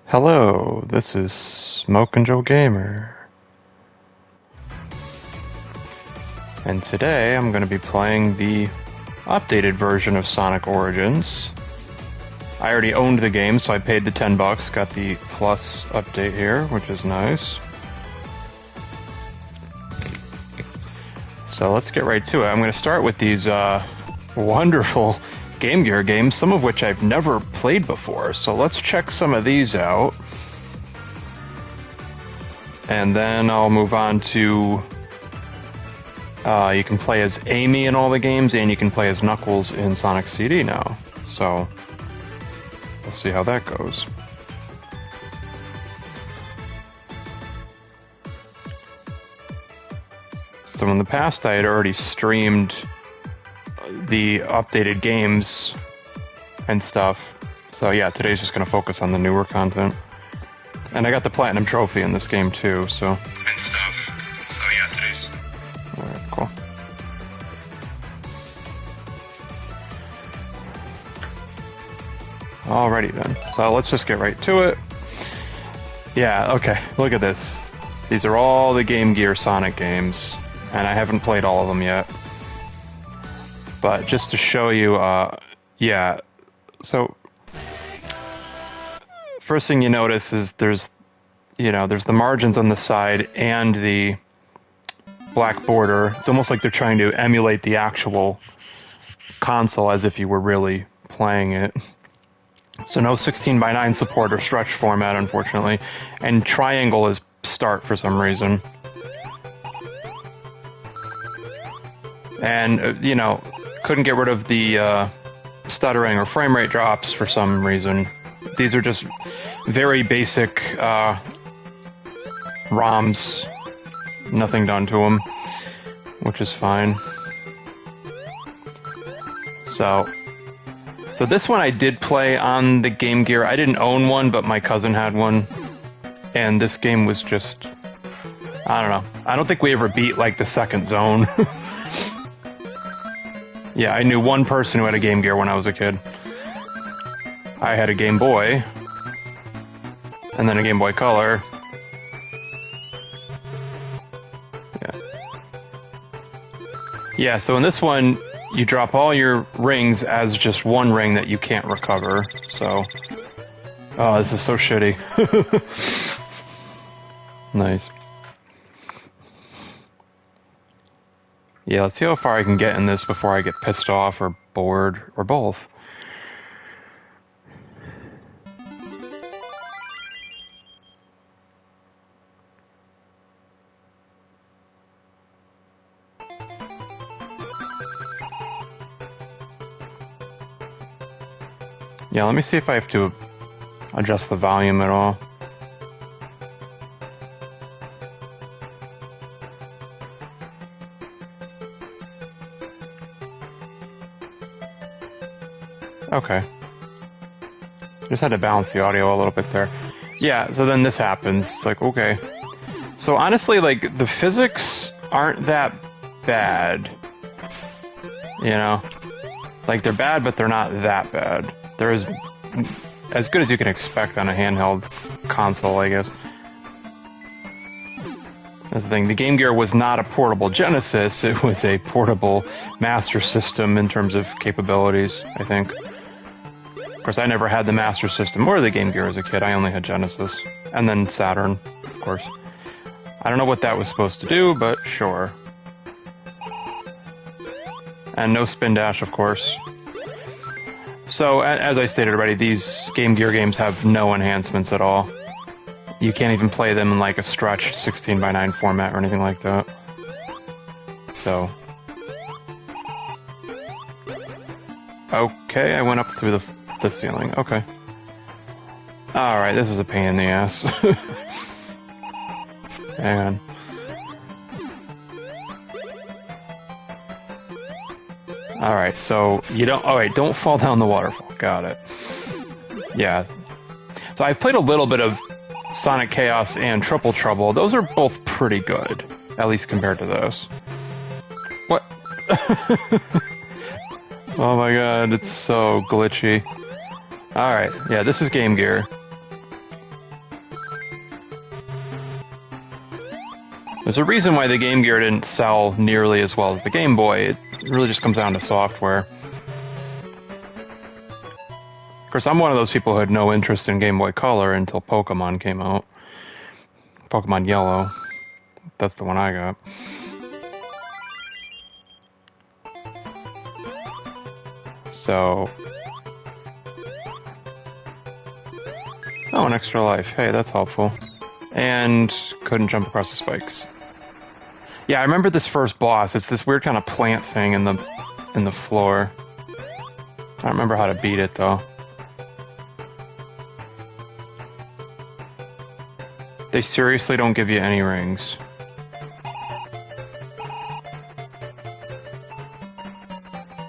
Hello, this is Smoke and Joe Gamer. And today I'm going to be playing the updated version of Sonic Origins. I already owned the game, so I paid the $10, got the Plus update here, which is nice. So let's get right to it. I'm going to start with these wonderful Game Gear games, some of which I've never played before. So let's check some of these out. And then I'll move on to... you can play as Amy in all the games, and you can play as Knuckles in Sonic CD now. So, we'll see how that goes. So in the past, I had already streamed the updated games and stuff. So yeah, today's just going to focus on the newer content. And I got the Platinum Trophy in this game too, so... And stuff. So yeah, today's... Alright, cool. Alrighty then. So let's just get right to it. Yeah, okay, look at this. These are all the Game Gear Sonic games, and I haven't played all of them yet. But just to show you, yeah, so... First thing you notice is there's the margins on the side and the black border. It's almost like they're trying to emulate the actual console as if you were really playing it. So no 16:9 support or stretch format, unfortunately. And triangle is start for some reason. And, couldn't get rid of the stuttering or frame rate drops for some reason. These are just very basic ROMs. Nothing done to them, which is fine. So this one I did play on the Game Gear. I didn't own one, but my cousin had one. And this game was just... I don't know. I don't think we ever beat, like, the second zone. Yeah, I knew one person who had a Game Gear when I was a kid. I had a Game Boy, and then a Game Boy Color. Yeah, so in this one, you drop all your rings as just one ring that you can't recover, so... Oh, this is so shitty. Nice. Yeah, let's see how far I can get in this before I get pissed off or bored, or both. Yeah, let me see if I have to adjust the volume at all. Okay. Just had to balance the audio a little bit there. Yeah, so then this happens. It's like, okay. So honestly, like, the physics aren't that bad. You know? Like, they're bad, but they're not that bad. They're as good as you can expect on a handheld console, I guess. That's the thing. The Game Gear was not a portable Genesis. It was a portable Master System in terms of capabilities, I think. Of course, I never had the Master System or the Game Gear as a kid. I only had Genesis. And then Saturn, of course. I don't know what that was supposed to do, but sure. And no spin dash, of course. So, as I stated already, these Game Gear games have no enhancements at all. You can't even play them in like a stretched 16:9 format or anything like that. So... Okay, I went up through the ceiling. Okay. Alright, this is a pain in the ass. Hang on. Alright, so you don't... Alright, don't fall down the waterfall. Got it. Yeah. So I played a little bit of Sonic Chaos and Triple Trouble. Those are both pretty good. At least compared to those. What? Oh my god, it's so glitchy. Alright, yeah, this is Game Gear. There's a reason why the Game Gear didn't sell nearly as well as the Game Boy. It really just comes down to software. Of course, I'm one of those people who had no interest in Game Boy Color until Pokemon came out. Pokemon Yellow. That's the one I got. So... Oh, an extra life. Hey, that's helpful. And couldn't jump across the spikes. Yeah, I remember this first boss. It's this weird kind of plant thing in the floor. I don't remember how to beat it, though. They seriously don't give you any rings.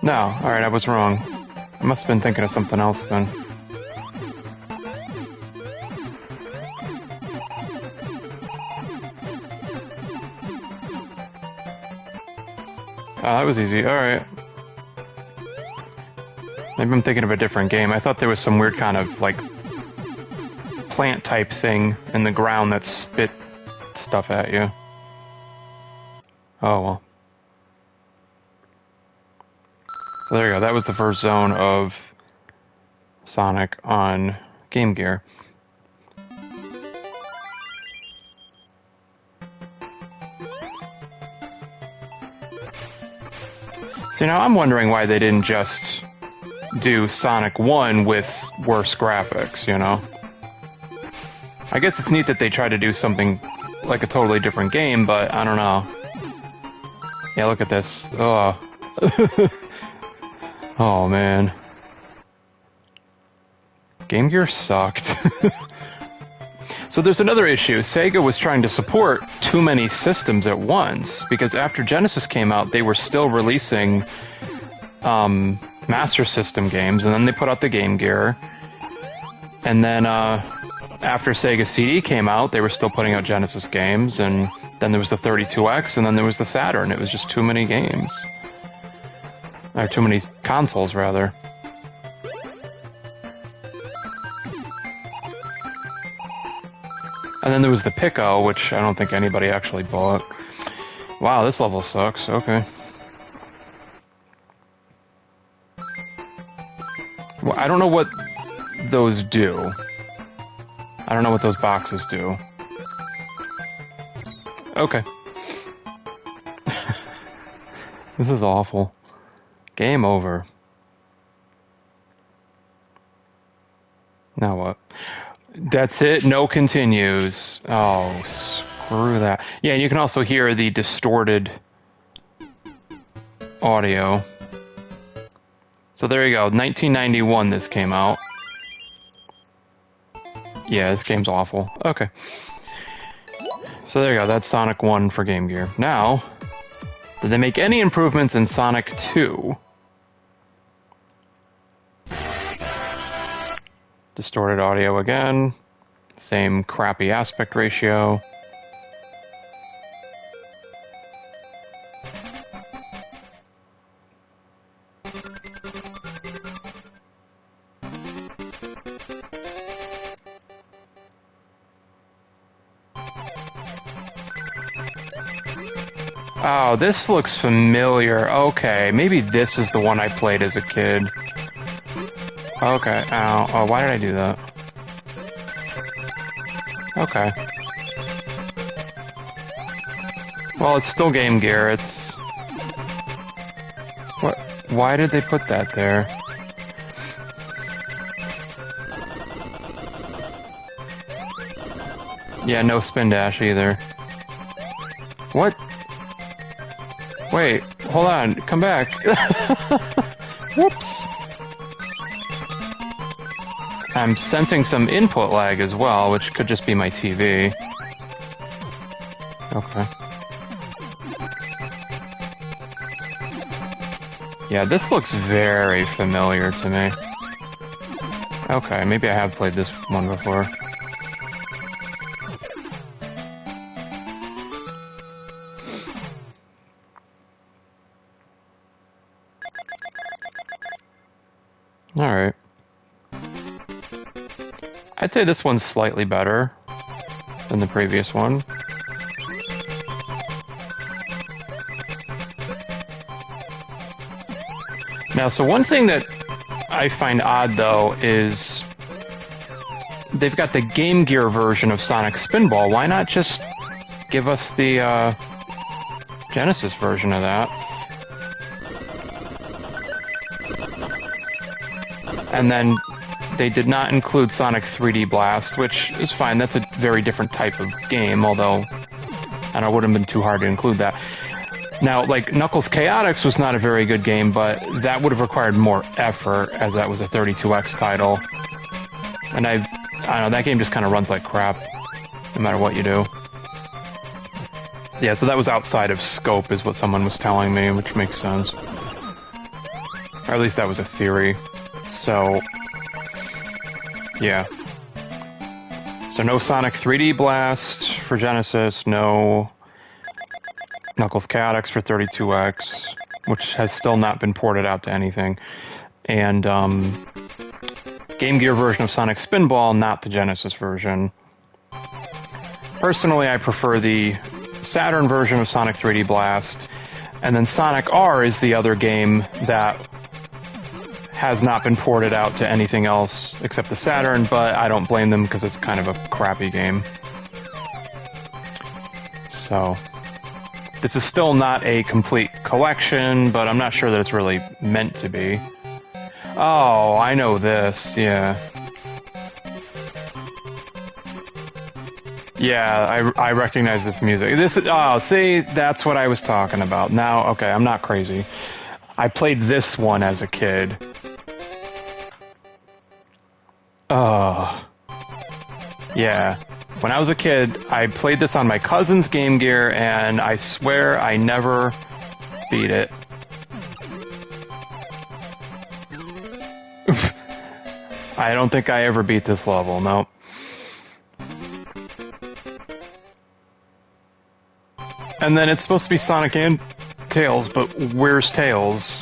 No, alright, I was wrong. I must have been thinking of something else then. Oh, that was easy. Alright. Maybe I'm thinking of a different game. I thought there was some weird kind of, like, plant type thing in the ground that spit stuff at you. Oh, well. So there you go. That was the first zone of Sonic on Game Gear. So now I'm wondering why they didn't just do Sonic 1 with worse graphics, you know? I guess it's neat that they tried to do something like a totally different game, but I don't know. Yeah, look at this. Oh. Oh, man. Game Gear sucked. So there's another issue. Sega was trying to support too many systems at once, because after Genesis came out, they were still releasing Master System games, and then they put out the Game Gear. And then after Sega CD came out, they were still putting out Genesis games, and then there was the 32X, and then there was the Saturn. It was just too many games. Or too many consoles, rather. And then there was the Pico, which I don't think anybody actually bought. Wow, this level sucks. Okay. Well, I don't know what those do. I don't know what those boxes do. Okay. This is awful. Game over. Now what? That's it? No continues. Oh, screw that. Yeah, and you can also hear the distorted audio. So there you go. 1991 this came out. Yeah, this game's awful. Okay. So there you go. That's Sonic 1 for Game Gear. Now, did they make any improvements in Sonic 2? Distorted audio again. Same crappy aspect ratio. Oh, this looks familiar. Okay, maybe this is the one I played as a kid. Okay, ow. Oh, why did I do that? Okay. Well, it's still Game Gear, it's... What? Why did they put that there? Yeah, no spin dash either. What? Wait, hold on, come back. Whoops. I'm sensing some input lag as well, which could just be my TV. Okay. Yeah, this looks very familiar to me. Okay, maybe I have played this one before. Alright. I'd say this one's slightly better than the previous one. Now, so one thing that I find odd, though, is they've got the Game Gear version of Sonic Spinball. Why not just give us the Genesis version of that? And then they did not include Sonic 3D Blast, which is fine. That's a very different type of game, although and it wouldn't have been too hard to include that. Now, like, Knuckles Chaotix was not a very good game, but that would have required more effort, as that was a 32X title. And I don't know, that game just kind of runs like crap, no matter what you do. Yeah, so that was outside of scope, is what someone was telling me, which makes sense. Or at least that was a theory. So, yeah. So no Sonic 3D Blast for Genesis, no Knuckles Chaotix for 32X, which has still not been ported out to anything. And Game Gear version of Sonic Spinball, not the Genesis version. Personally, I prefer the Saturn version of Sonic 3D Blast, and then Sonic R is the other game that has not been ported out to anything else except the Saturn, but I don't blame them because it's kind of a crappy game. So, this is still not a complete collection, but I'm not sure that it's really meant to be. Oh, I know this, yeah. Yeah, I recognize this music. Oh, see, that's what I was talking about. Now, okay, I'm not crazy. I played this one as a kid. Oh. Yeah. When I was a kid, I played this on my cousin's Game Gear, and I swear I never beat it. I don't think I ever beat this level, nope. And then it's supposed to be Sonic and Tails, but where's Tails?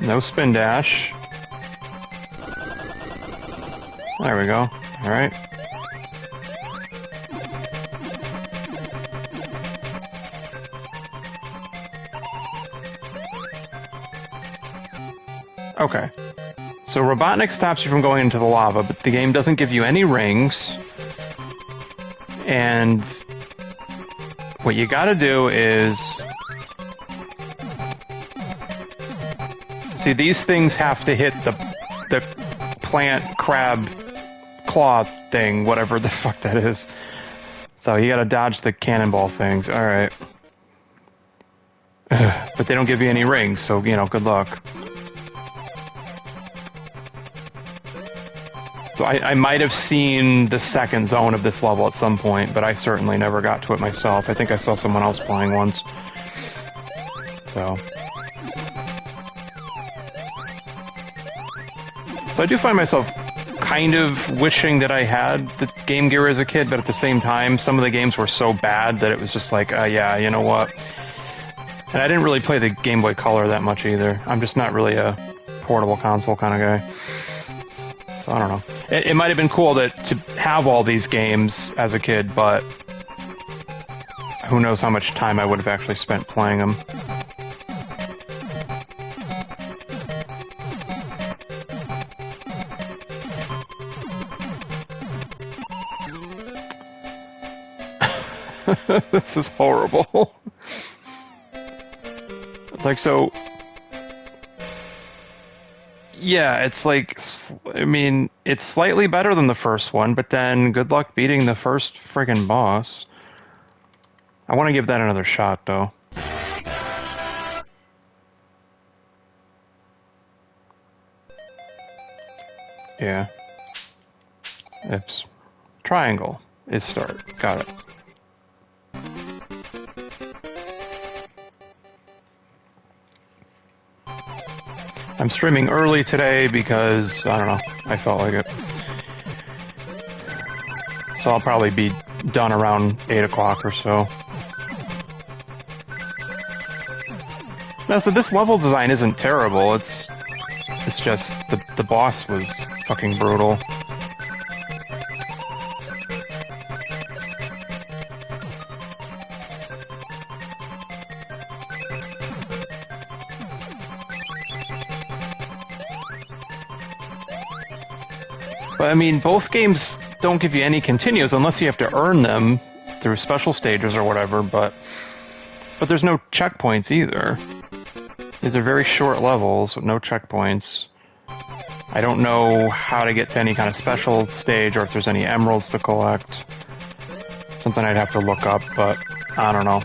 No spin dash. There we go. Alright. Okay. So Robotnik stops you from going into the lava, but the game doesn't give you any rings. And what you gotta do is... See, these things have to hit the plant crab claw thing, whatever the fuck that is. So you gotta dodge the cannonball things. Alright. But they don't give you any rings, so, you know, good luck. So I might have seen the second zone of this level at some point, but I certainly never got to it myself. I think I saw someone else playing once. So I do find myself kind of wishing that I had the Game Gear as a kid, but at the same time, some of the games were so bad that it was just like, yeah, you know what? And I didn't really play the Game Boy Color that much either. I'm just not really a portable console kind of guy. So I don't know. It might have been cool to have all these games as a kid, but who knows how much time I would have actually spent playing them. This is horrible. It's like, so... Yeah, it's like, I mean, it's slightly better than the first one, but then good luck beating the first friggin' boss. I want to give that another shot, though. Yeah. Oops. Triangle is start. Got it. I'm streaming early today because, I don't know, I felt like it. So I'll probably be done around 8 o'clock or so. No, so this level design isn't terrible, it's just the boss was fucking brutal. But I mean, both games don't give you any continues unless you have to earn them through special stages or whatever, but there's no checkpoints either. These are very short levels with no checkpoints. I don't know how to get to any kind of special stage or if there's any emeralds to collect. Something I'd have to look up, but I don't know.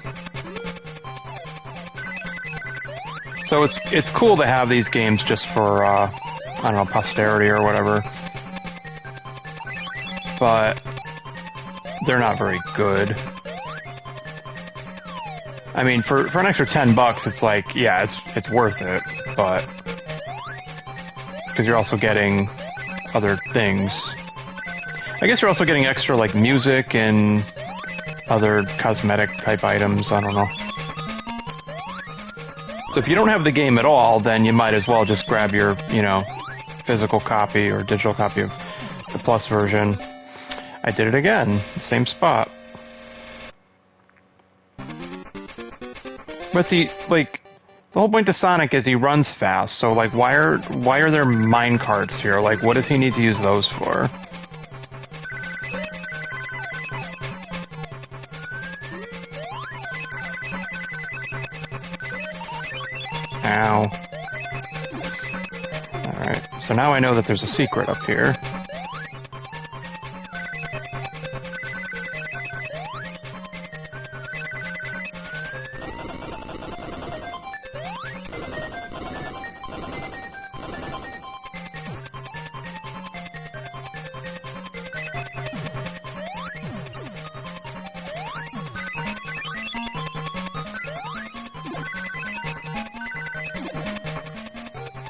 So it's cool to have these games just for, I don't know, posterity or whatever. But they're not very good. I mean, for an extra $10, it's like, yeah, it's worth it, but because you're also getting other things. I guess you're also getting extra like music and other cosmetic type items. I don't know. So if you don't have the game at all, then you might as well just grab your, physical copy or digital copy of the Plus version. I did it again, same spot. But see, like, the whole point of Sonic is he runs fast, so like, why are there mine carts here? Like, what does he need to use those for? Ow. Alright, so now I know that there's a secret up here.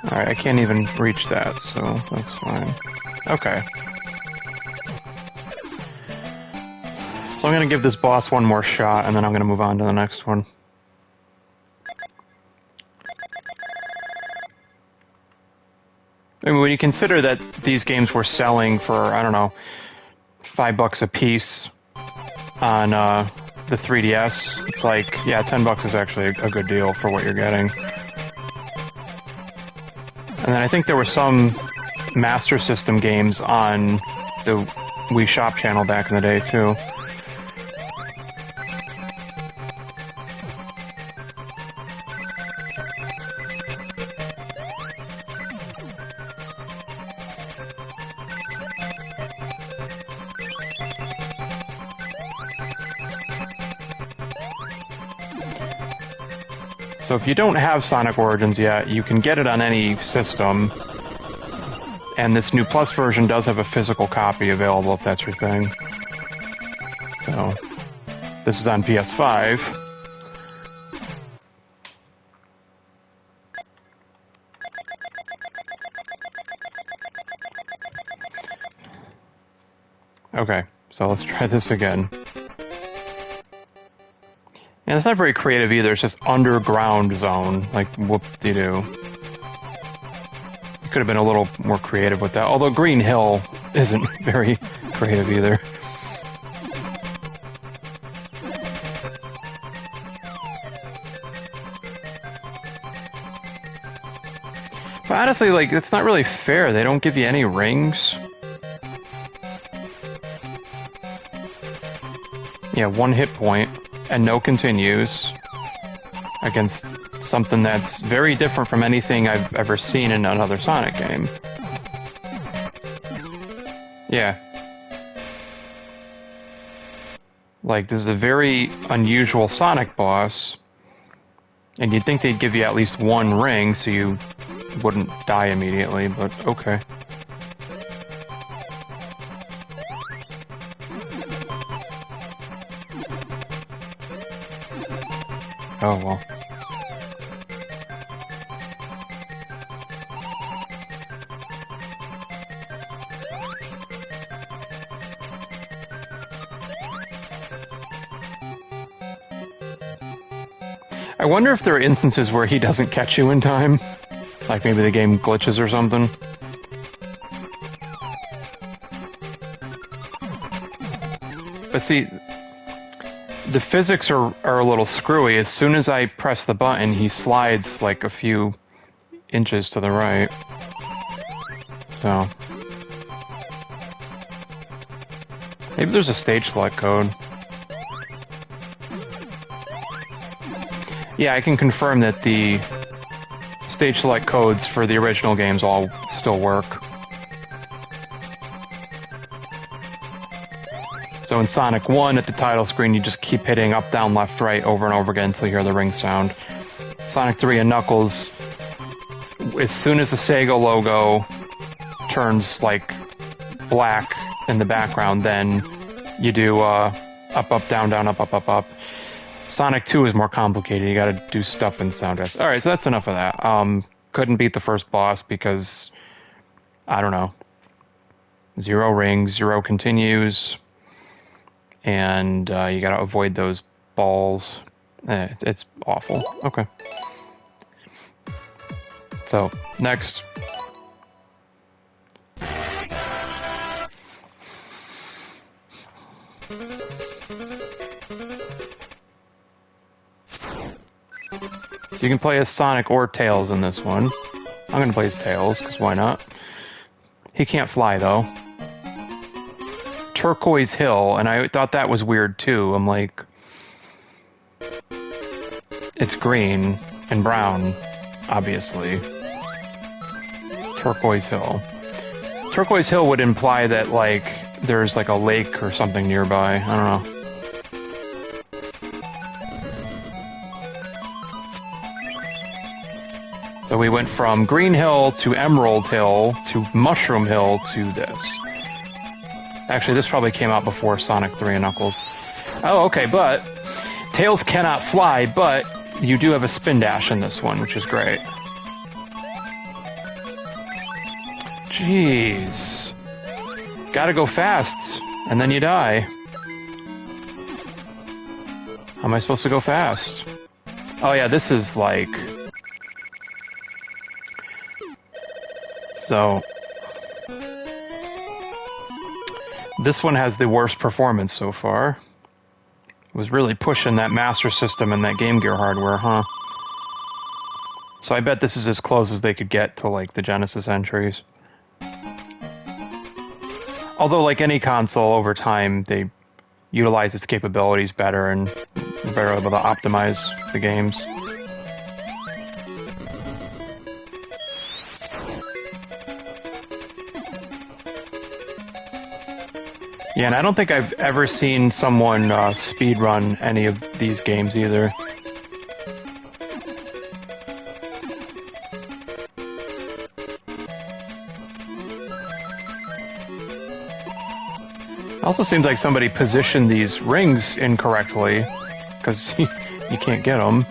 Alright, I can't even reach that, so that's fine. Okay. So I'm gonna give this boss one more shot, and then I'm gonna move on to the next one. I mean, when you consider that these games were selling for, I don't know, $5 a piece on the 3DS, it's like, yeah, $10 is actually a good deal for what you're getting. And then I think there were some Master System games on the Wii Shop channel back in the day, too. So if you don't have Sonic Origins yet, you can get it on any system. And this new Plus version does have a physical copy available if that's your thing. So, this is on PS5. Okay, so let's try this again. And it's not very creative either, it's just underground zone, like whoop-de-doo. Could have been a little more creative with that, although Green Hill isn't very creative either. But honestly, like, it's not really fair, they don't give you any rings. Yeah, 1 hit point. And no continues against something that's very different from anything I've ever seen in another Sonic game. Yeah. Like, this is a very unusual Sonic boss, and you'd think they'd give you at least 1 ring so you wouldn't die immediately, but okay. Oh, well. I wonder if there are instances where he doesn't catch you in time. Like maybe the game glitches or something. But see, the physics are a little screwy. As soon as I press the button, he slides like a few inches to the right. So. Maybe there's a stage select code. Yeah, I can confirm that the stage select codes for the original games all still work. So in Sonic 1, at the title screen, you just keep hitting up, down, left, right over and over again until you hear the ring sound. Sonic 3 and Knuckles, as soon as the Sega logo turns, like, black in the background, then you do up, up, down, down, up, up, up, up. Sonic 2 is more complicated. You gotta do stuff in Sound S. Alright, so that's enough of that. Couldn't beat the first boss because, I don't know. 0 rings, 0 continues, and you gotta avoid those balls. It's awful. Okay. So, next. So you can play as Sonic or Tails in this one. I'm gonna play as Tails, because why not? He can't fly, though. Turquoise Hill, and I thought that was weird, too. I'm like... It's green and brown, obviously. Turquoise Hill. Turquoise Hill would imply that, like, there's, like, a lake or something nearby. I don't know. So we went from Green Hill to Emerald Hill to Mushroom Hill to this. Actually, this probably came out before Sonic 3 and Knuckles. Oh, okay, but Tails cannot fly, but you do have a spin dash in this one, which is great. Jeez. Gotta go fast, and then you die. How am I supposed to go fast? Oh yeah, this is like... So... This one has the worst performance so far. It was really pushing that Master System and that Game Gear hardware, huh? So I bet this is as close as they could get to, like, the Genesis entries. Although, like any console, over time, they utilize its capabilities better and are better able to optimize the games. Yeah, and I don't think I've ever seen someone speedrun any of these games either. It also seems like somebody positioned these rings incorrectly, because you can't get them.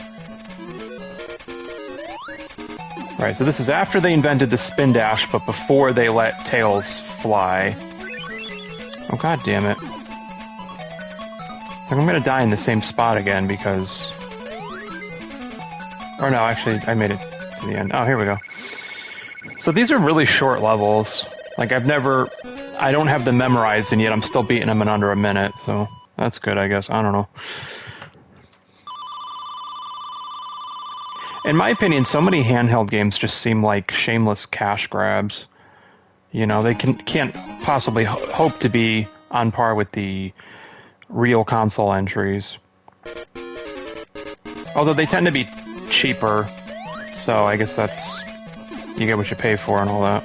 Right, so this is after they invented the spin dash, but before they let Tails fly. Oh, god damn it. So I'm gonna die in the same spot again because... Or no, actually, I made it to the end. Oh, here we go. So these are really short levels. Like, I don't have them memorized, and yet I'm still beating them in under a minute, so that's good, I guess. I don't know. In my opinion, so many handheld games just seem like shameless cash grabs. You know, they can't possibly hope to be on par with the real console entries. Although they tend to be cheaper, so I guess that's... You get what you pay for and all that.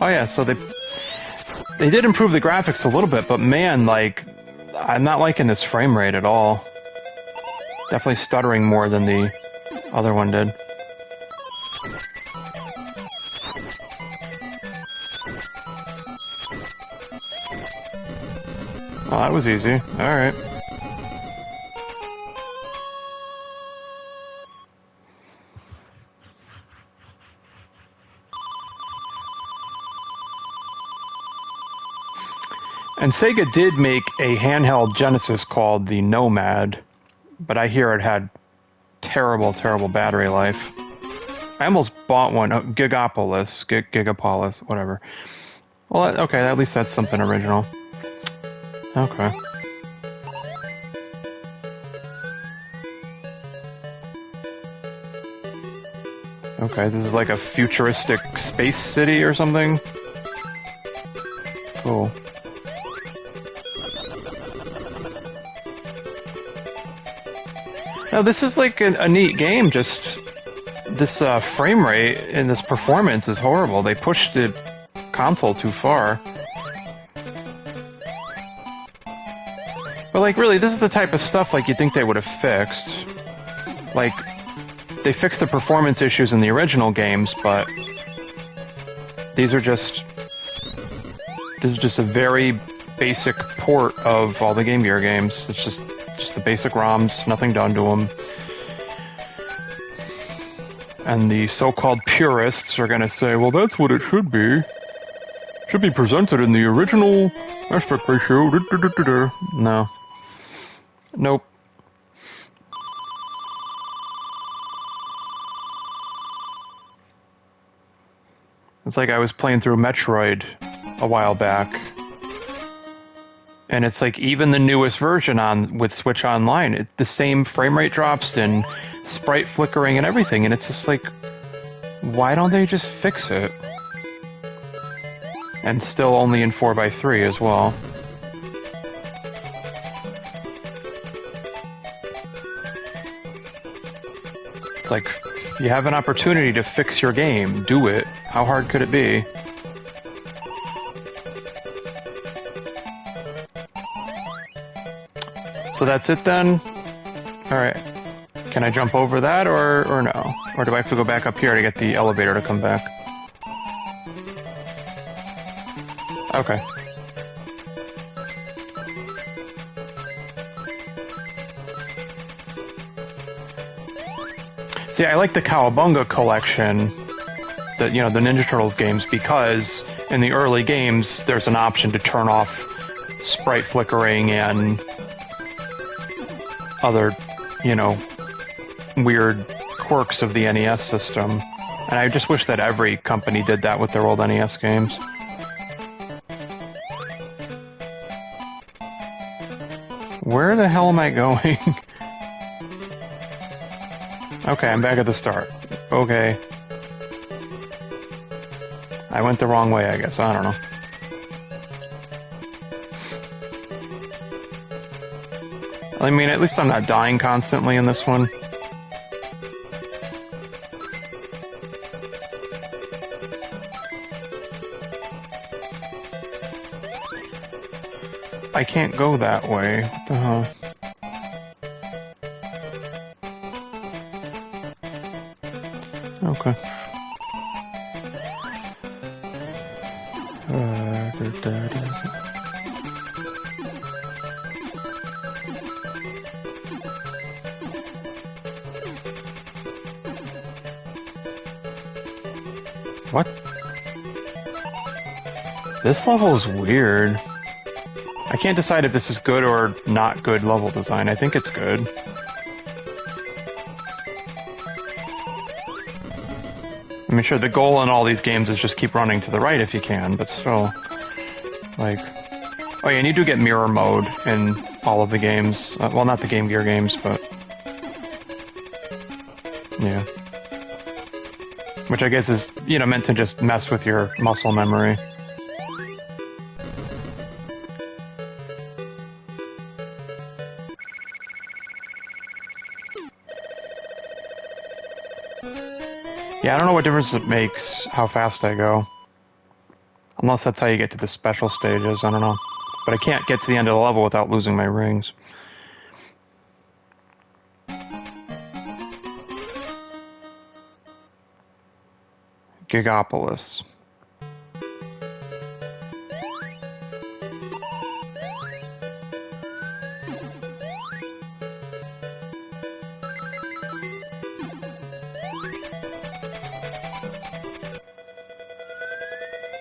Oh yeah, so they did improve the graphics a little bit, but man, like, I'm not liking this frame rate at all. Definitely stuttering more than the other one did. Well, that was easy. Alright. And Sega did make a handheld Genesis called the Nomad, but I hear it had terrible, terrible battery life. I almost bought one, Gigapolis, whatever. Well, okay, at least that's something original. Okay. Okay, this is like a futuristic space city or something? Oh. Now this is like a neat game, just this frame rate and this performance is horrible. They pushed the console too far. But like really, this is the type of stuff like you'd think they would have fixed. Like, they fixed the performance issues in the original games, but these are just... This is just a very basic port of all the Game Gear games. It's just the basic ROMs, nothing done to them. And the so-called purists are gonna say, well, that's what it should be. Should be presented in the original aspect ratio. No. Nope. It's like I was playing through Metroid a while back. And it's like even the newest version on with Switch Online, the same frame rate drops and sprite flickering and everything, and it's just like, why don't they just fix it? And still only in 4x3 as well. It's like, you have an opportunity to fix your game, do it. How hard could it be? So that's it then? Alright. Can I jump over that or no? Or do I have to go back up here to get the elevator to come back? Okay. See, I like the Cowabunga collection, the Ninja Turtles games, because in the early games there's an option to turn off sprite flickering and other, weird quirks of the NES system. And I just wish that every company did that with their old NES games. Where the hell am I going? Okay, I'm back at the start. Okay. I went the wrong way, I guess. I don't know. I mean, at least I'm not dying constantly in this one. I can't go that way. What the hell? Okay. What? This level is weird. I can't decide if this is good or not good level design. I think it's good. I mean, sure, the goal in all these games is just keep running to the right if you can, but still, like... Oh yeah, and you do get mirror mode in all of the games. Well, not the Game Gear games, but... Yeah. Which I guess is, meant to just mess with your muscle memory. Yeah, I don't know what difference it makes how fast I go. Unless that's how you get to the special stages, I don't know. But I can't get to the end of the level without losing my rings. Gigopolis.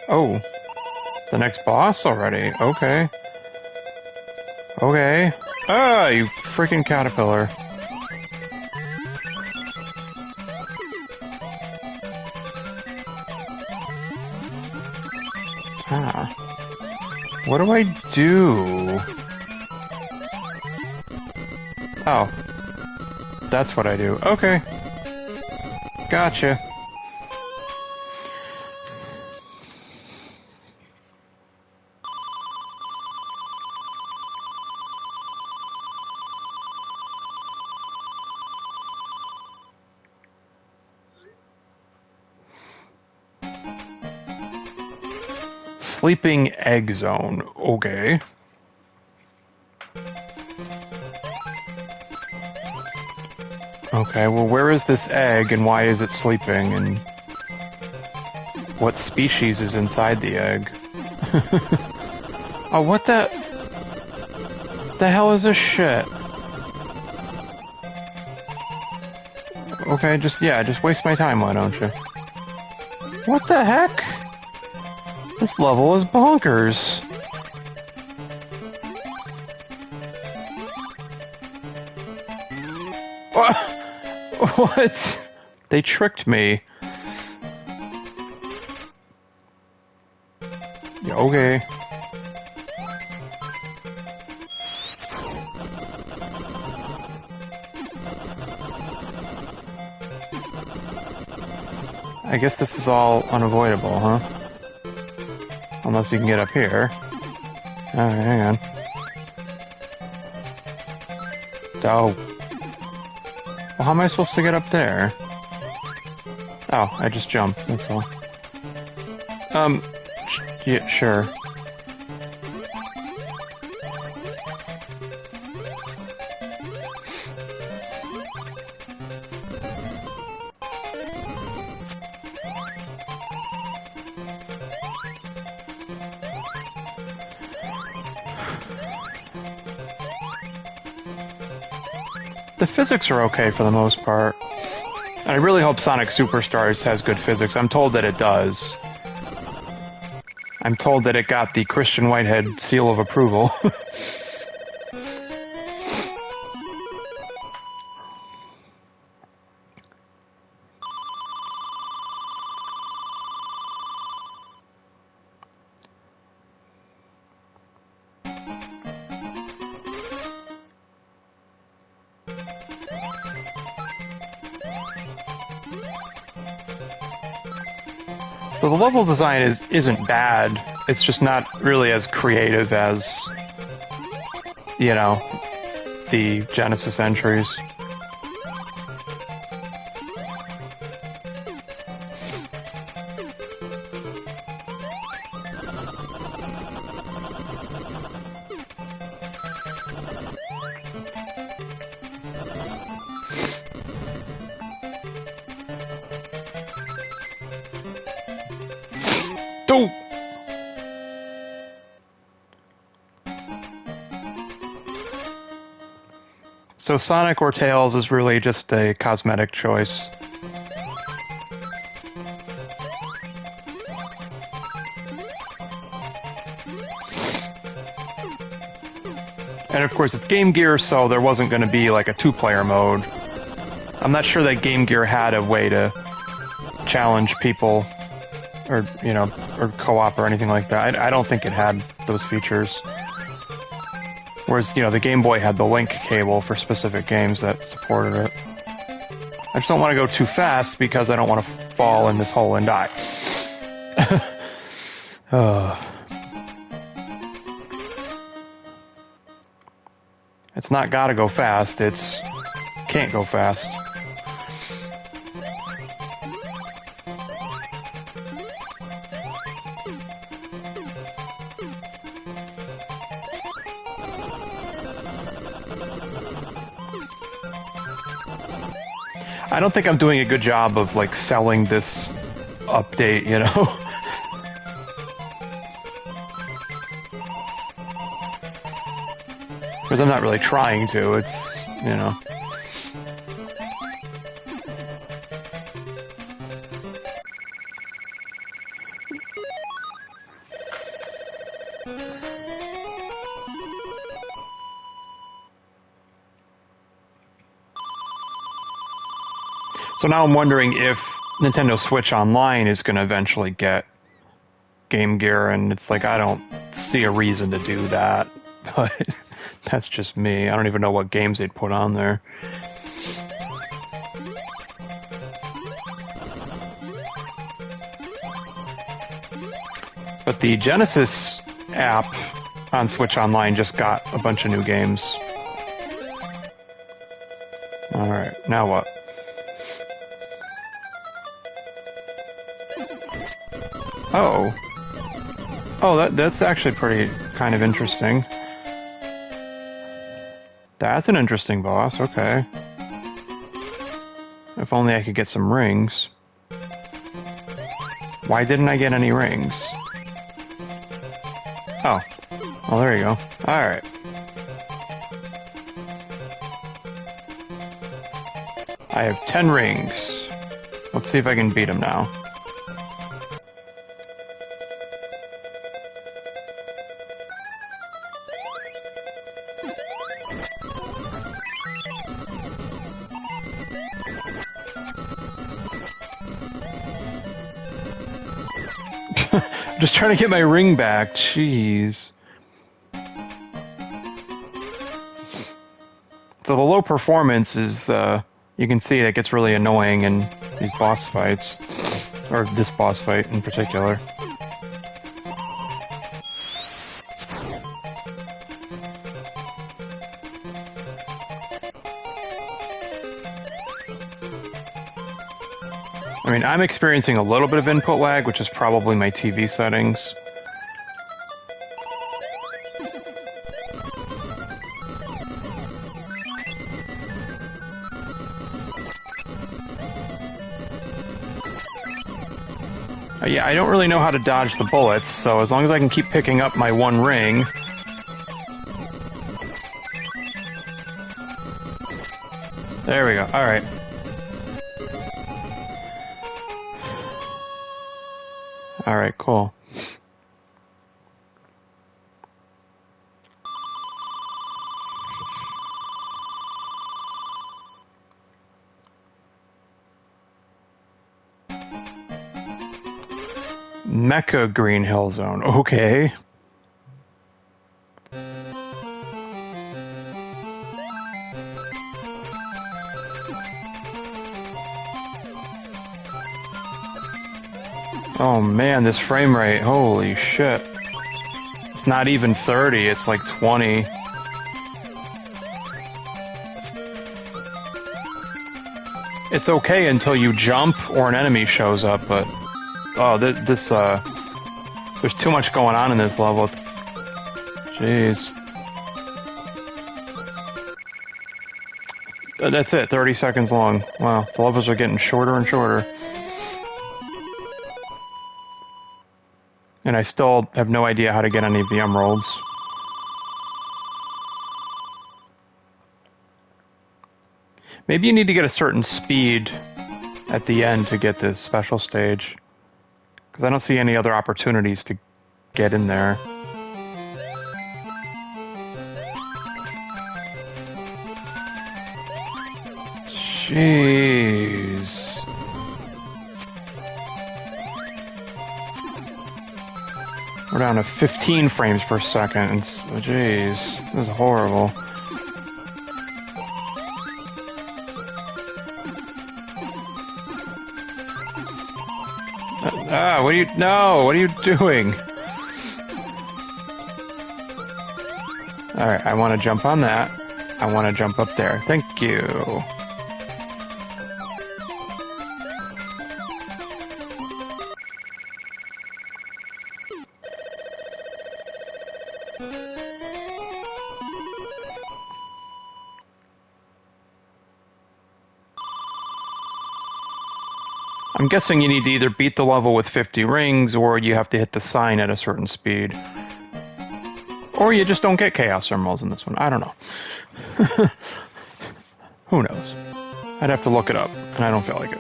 Oh, the next boss already? Okay. Okay. Ah, you freaking caterpillar. Ah. What do I do? Oh. That's what I do. Okay. Gotcha. Sleeping egg zone. Okay. Okay, well, where is this egg and why is it sleeping and what species is inside the egg? Oh, what the hell is this shit? Okay, just waste my time, why don't you? What the heck? This level is bonkers. What? They tricked me. Yeah, okay. I guess this is all unavoidable, huh? Unless you can get up here. Alright, hang on. Oh. Well, how am I supposed to get up there? Oh, I just jumped, that's all. Yeah, sure. The physics are okay for the most part. And I really hope Sonic Superstars has good physics. I'm told that it does. I'm told that it got the Christian Whitehead seal of approval. So the level design isn't bad. It's just not really as creative as, you know, the Genesis entries. Dope! So Sonic or Tails is really just a cosmetic choice. And of course it's Game Gear, so there wasn't going to be like a two-player mode. I'm not sure that Game Gear had a way to challenge people, or, you know, or co-op or anything like that. I don't think it had those features. Whereas, you know, the Game Boy had the link cable for specific games that supported it. I just don't want to go too fast because I don't want to fall in this hole and die. It's not gotta go fast, it's can't go fast. I don't think I'm doing a good job of, like, selling this update, you know? Because I'm not really trying to, it's, you know... So now I'm wondering if Nintendo Switch Online is going to eventually get Game Gear, and it's like, I don't see a reason to do that, but that's just me. I don't even know what games they'd put on there. But the Genesis app on Switch Online just got a bunch of new games. Alright, now what? Oh. Oh, that's actually pretty kind of interesting. That's an interesting boss, okay. If only I could get some rings. Why didn't I get any rings? Oh. Well, there you go. Alright. I have 10 rings. Let's see if I can beat him now. Just trying to get my ring back. Jeez. So the low performance is, you can see it gets really annoying in these boss fights. Or this boss fight in particular. I mean, I'm experiencing a little bit of input lag, which is probably my TV settings. Yeah, I don't really know how to dodge the bullets, so as long as I can keep picking up my one ring... There we go, alright. Alright, cool. Mecha Green Hill Zone, okay. Oh man, this frame rate, holy shit. It's not even 30, it's like 20. It's okay until you jump or an enemy shows up, but... Oh, there's too much going on in this level. Jeez. That's it, 30 seconds long. Wow, the levels are getting shorter and shorter. And I still have no idea how to get any of the emeralds. Maybe you need to get a certain speed at the end to get this special stage. Because I don't see any other opportunities to get in there. Jeez. We're down to 15 frames per second. It's, oh, jeez, this is horrible. What are you... No! What are you doing? Alright, I want to jump on that. I want to jump up there. Thank you. I'm guessing you need to either beat the level with 50 rings, or you have to hit the sign at a certain speed. Or you just don't get Chaos Emeralds in this one. I don't know. Who knows? I'd have to look it up, and I don't feel like it.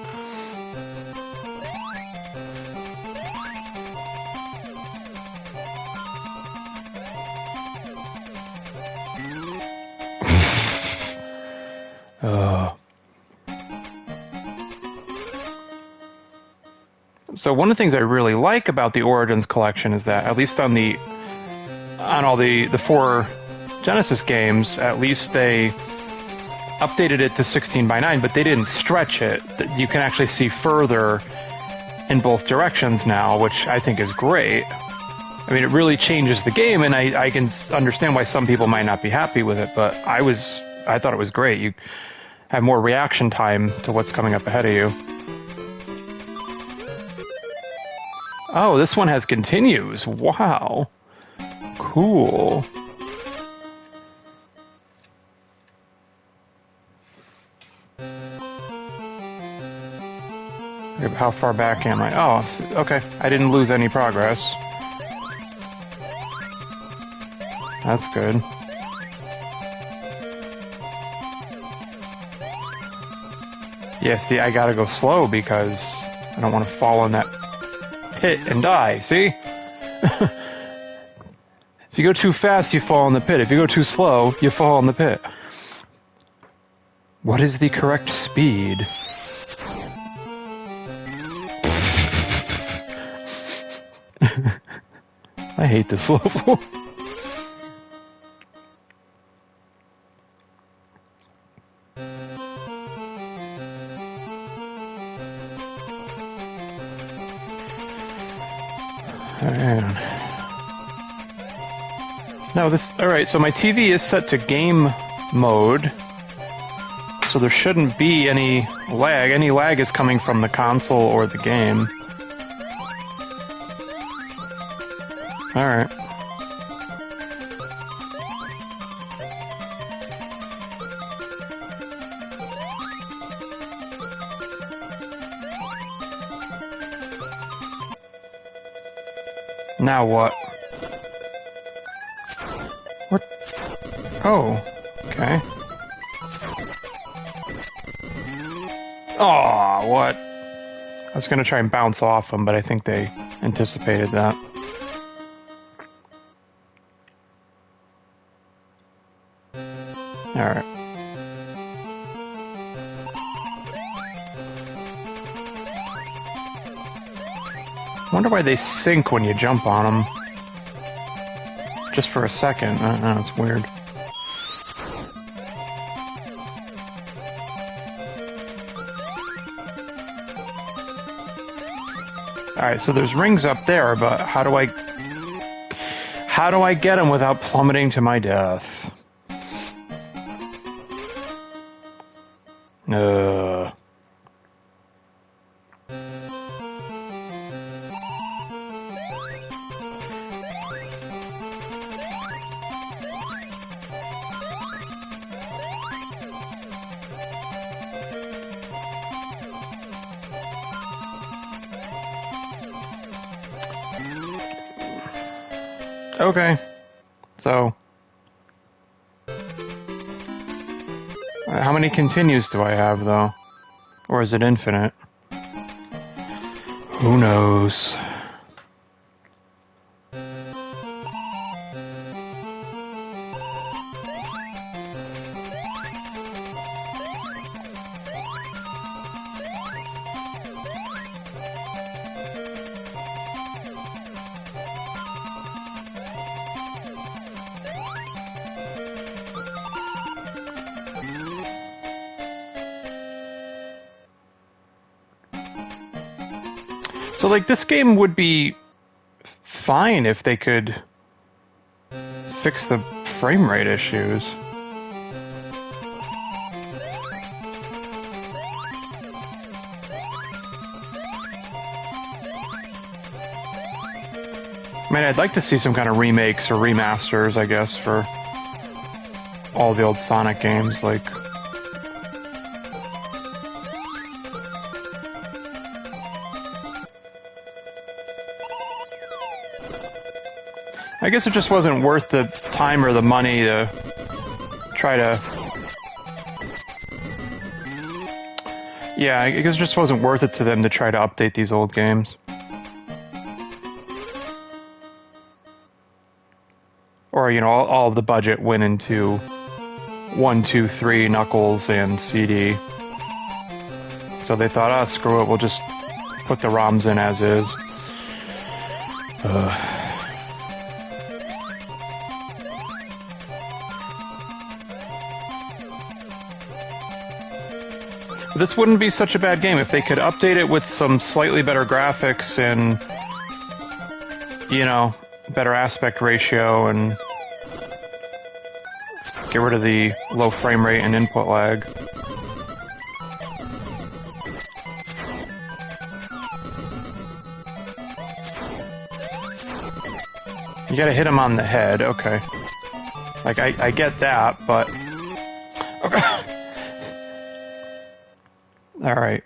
So one of the things I really like about the Origins collection is that, at least on all the 4 Genesis games, at least they updated it to 16 by 9, but they didn't stretch it. You can actually see further in both directions now, which I think is great. I mean, it really changes the game, and I can understand why some people might not be happy with it, but I thought it was great. You have more reaction time to what's coming up ahead of you. Oh, this one has continues. Wow. Cool. How far back am I? Oh, okay. I didn't lose any progress. That's good. Yeah, see, I gotta go slow because I don't want to fall in that pit and die, see? If you go too fast, you fall in the pit. If you go too slow, you fall in the pit. What is the correct speed? I hate this level. Man. No, this... Alright, so my TV is set to game mode. So there shouldn't be any lag. Any lag is coming from the console or the game. Alright. Now what? What? Oh, okay. Oh, what? I was gonna try and bounce off them, but I think they anticipated that. Alright. I wonder why they sink when you jump on them. Just for a second. I don't know, it's weird. Alright, so there's rings up there, but how do I get them without plummeting to my death? Okay. So... how many continues do I have, though? Or is it infinite? Who knows? So, like, this game would be fine if they could fix the frame rate issues. I mean, I'd like to see some kind of remakes or remasters, I guess, for all the old Sonic games, like... I guess it just wasn't worth the time or the money to try to... Yeah, I guess it just wasn't worth it to them to try to update these old games. Or, you know, all of the budget went into 1, 2, 3 Knuckles and CD. So they thought, oh, screw it, we'll just put the ROMs in as is. This wouldn't be such a bad game if they could update it with some slightly better graphics and, you know, better aspect ratio and get rid of the low frame rate and input lag. You gotta hit him on the head, okay. Like, I get that, but... Okay. Alright.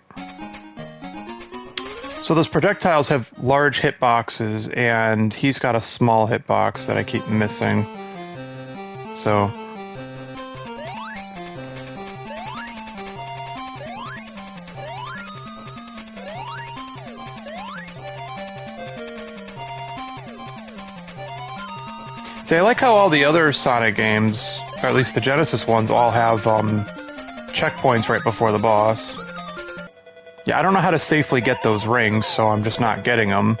So those projectiles have large hitboxes, and he's got a small hitbox that I keep missing. So... See, I like how all the other Sonic games, or at least the Genesis ones, all have checkpoints right before the boss. Yeah, I don't know how to safely get those rings, so I'm just not getting them.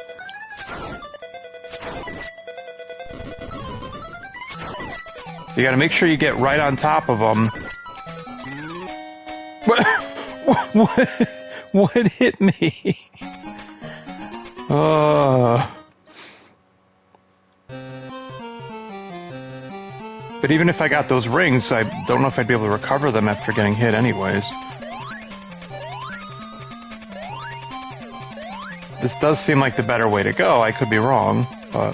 So you gotta make sure you get right on top of them. What hit me? But even if I got those rings, I don't know if I'd be able to recover them after getting hit anyways. This does seem like the better way to go. I could be wrong, but...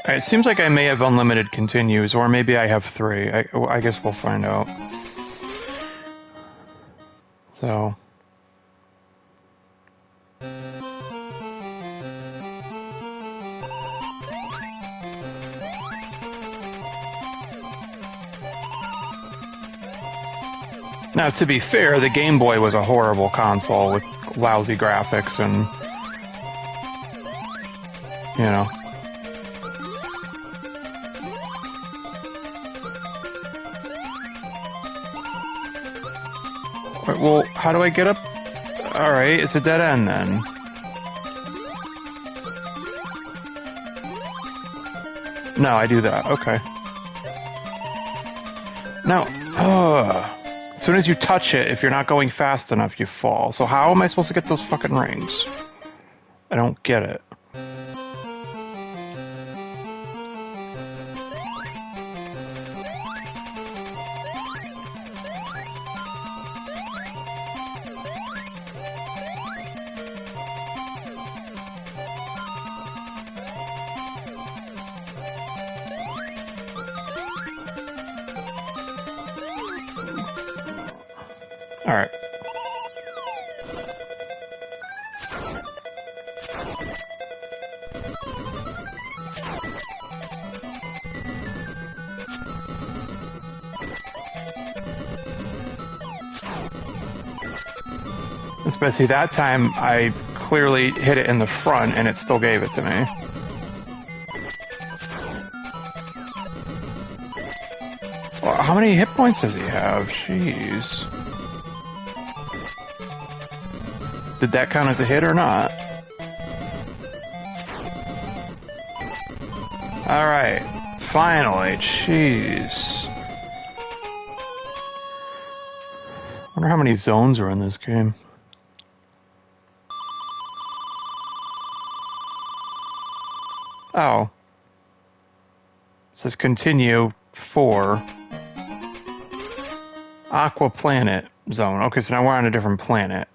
Alright, it seems like I may have unlimited continues, or maybe I have 3. I guess we'll find out. So... Now, to be fair, the Game Boy was a horrible console with lousy graphics and... you know... Well, how do I get up? Alright, it's a dead end then. No, I do that. Okay. No. As soon as you touch it, if you're not going fast enough, you fall. So how am I supposed to get those fucking rings? I don't get it. Alright. Especially that time, I clearly hit it in the front and it still gave it to me. Well, how many hit points does he have? Jeez. Did that count as a hit or not? Alright. Finally. Jeez. Wonder how many zones are in this game. Oh. It says continue 4. Aqua Planet Zone. Okay, so now we're on a different planet.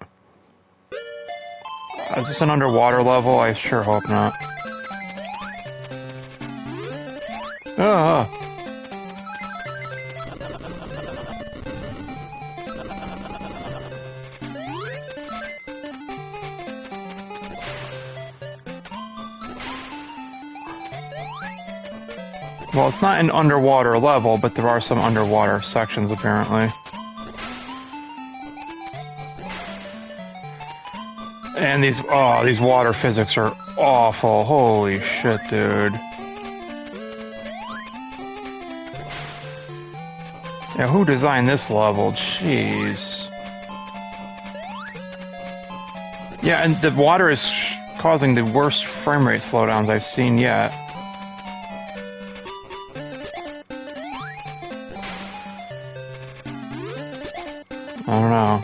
Is this an underwater level? I sure hope not. Ah. Well, it's not an underwater level, but there are some underwater sections apparently. And these water physics are awful. Holy shit, dude. Yeah, who designed this level? Jeez. Yeah, and the water is causing the worst frame rate slowdowns I've seen yet. I don't know.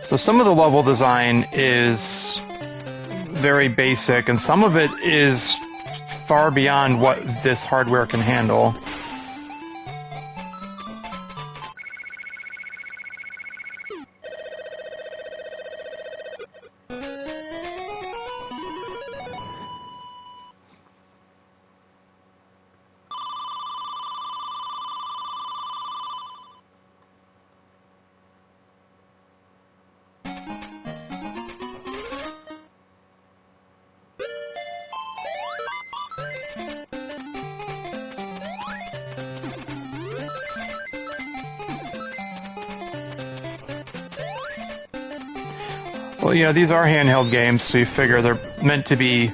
So some of the level design is very basic, and some of it is far beyond what this hardware can handle. Well, you know, these are handheld games, so you figure they're meant to be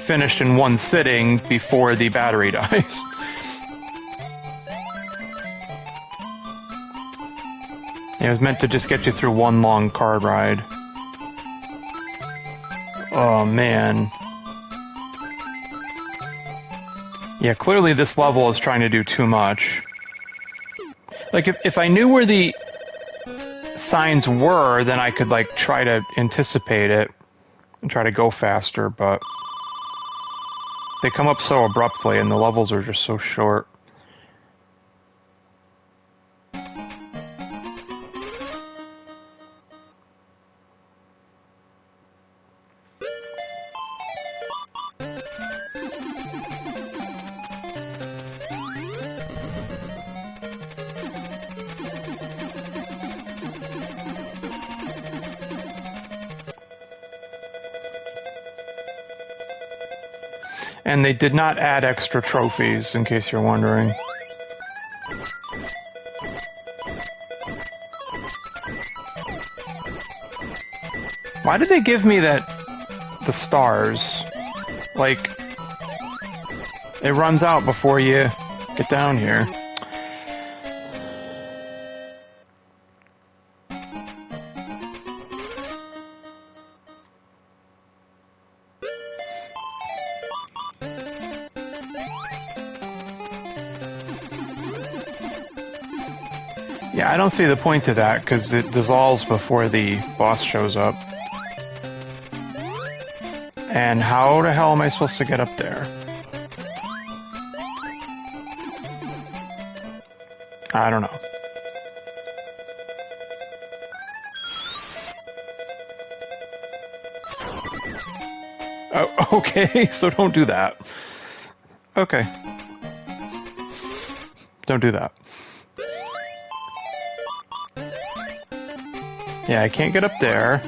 finished in one sitting before the battery dies. It was meant to just get you through one long car ride. Oh, man. Yeah, clearly this level is trying to do too much. Like, if I knew where the signs were, then I could, like, try to anticipate it and try to go faster, but they come up so abruptly and the levels are just so short. And they did not add extra trophies, in case you're wondering. Why did they give me the stars? Like, it runs out before you get down here. Yeah, I don't see the point to that, because it dissolves before the boss shows up. And how the hell am I supposed to get up there? I don't know. Oh, okay, so don't do that. Okay. Don't do that. Yeah, I can't get up there.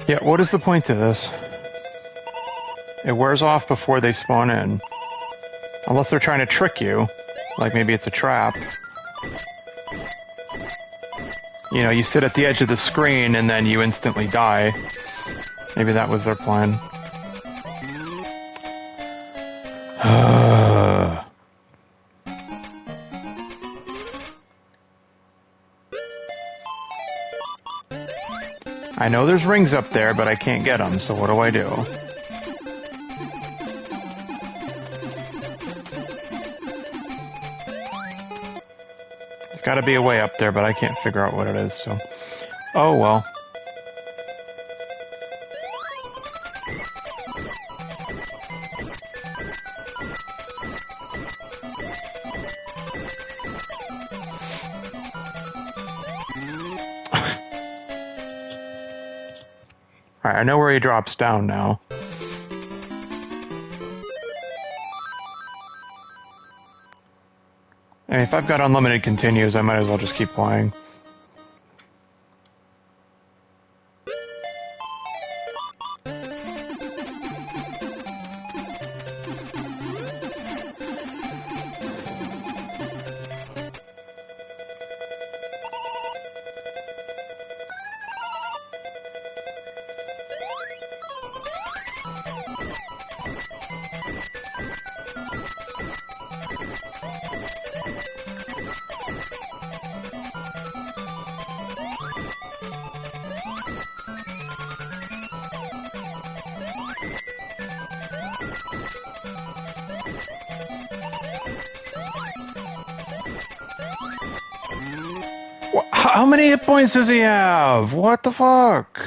Yeah, what is the point to this? It wears off before they spawn in. Unless they're trying to trick you. Like maybe it's a trap. You know, you sit at the edge of the screen and then you instantly die. Maybe that was their plan. I know there's rings up there, but I can't get them, so what do I do? There's gotta be a way up there, but I can't figure out what it is, so... Oh, well. Alright, I know where he drops down now. And if I've got unlimited continues, I might as well just keep playing. How many hit points does he have? What the fuck?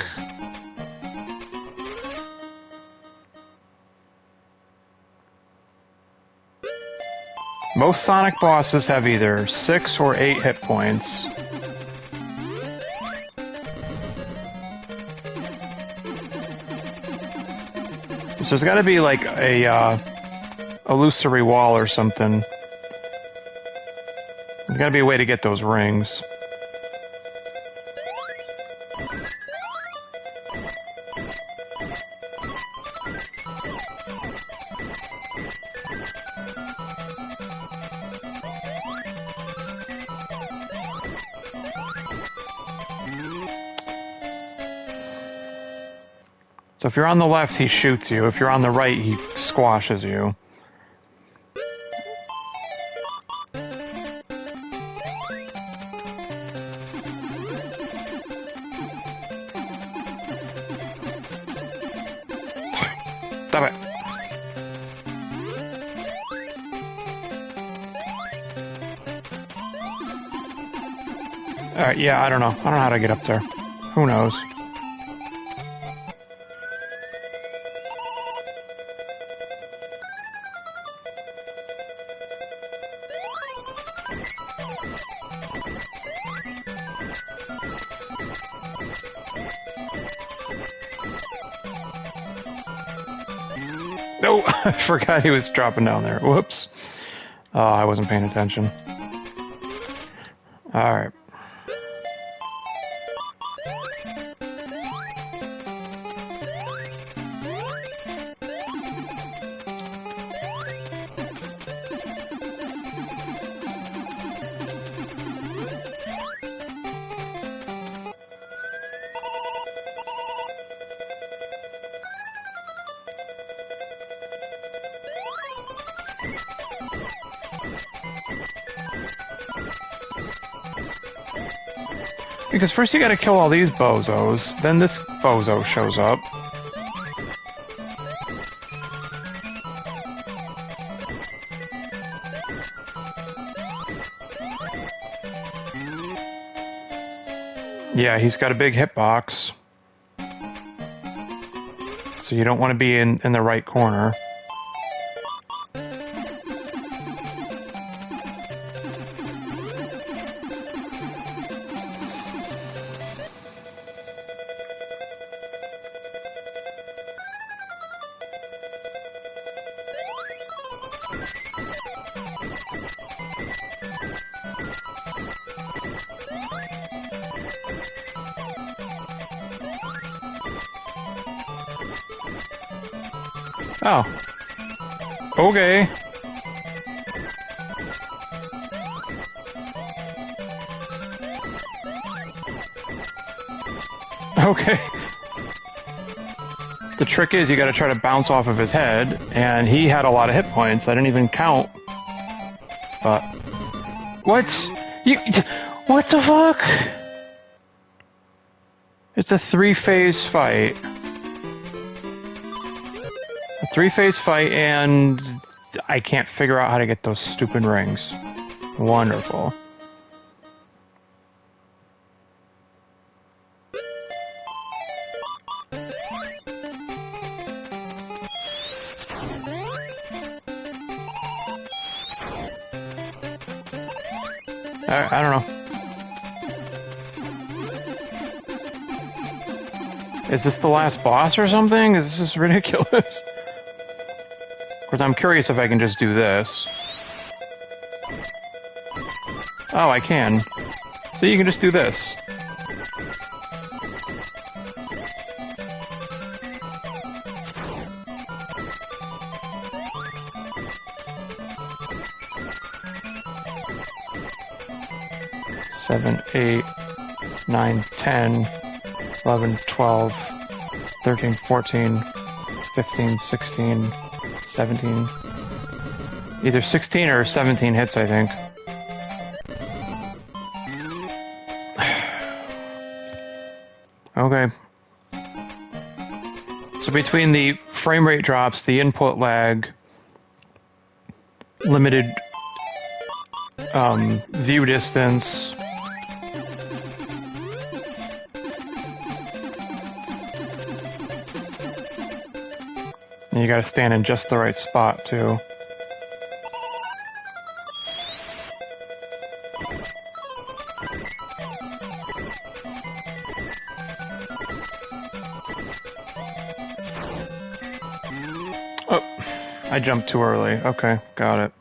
Most Sonic bosses have either 6 or 8 hit points. So there's gotta be like a illusory wall or something. There's gotta be a way to get those rings. So if you're on the left, he shoots you. If you're on the right, he squashes you. Stop it. Alright, yeah, I don't know. I don't know how to get up there. Who knows? No, I forgot he was dropping down there. Whoops. Oh, I wasn't paying attention. Alright. Because first you gotta kill all these bozos, then this bozo shows up. Yeah, he's got a big hitbox. So you don't want to be in the right corner. Oh. Okay. Okay. The trick is you gotta try to bounce off of his head, and he had a lot of hit points. I didn't even count. But... What? What the fuck? It's a 3-phase fight. A 3-phase fight, and I can't figure out how to get those stupid rings. Wonderful. I don't know. Is this the last boss or something? Is this ridiculous? Of course, I'm curious if I can just do this. Oh, I can. So you can just do this. Seven, 8, 9, 10, 11, 12, 13, 14, 15, 16, 17. Either 16 or 17 hits, I think. Okay. So between the frame rate drops, the input lag, limited view distance, And you gotta stand in just the right spot, too. Oh, I jumped too early. Okay, got it.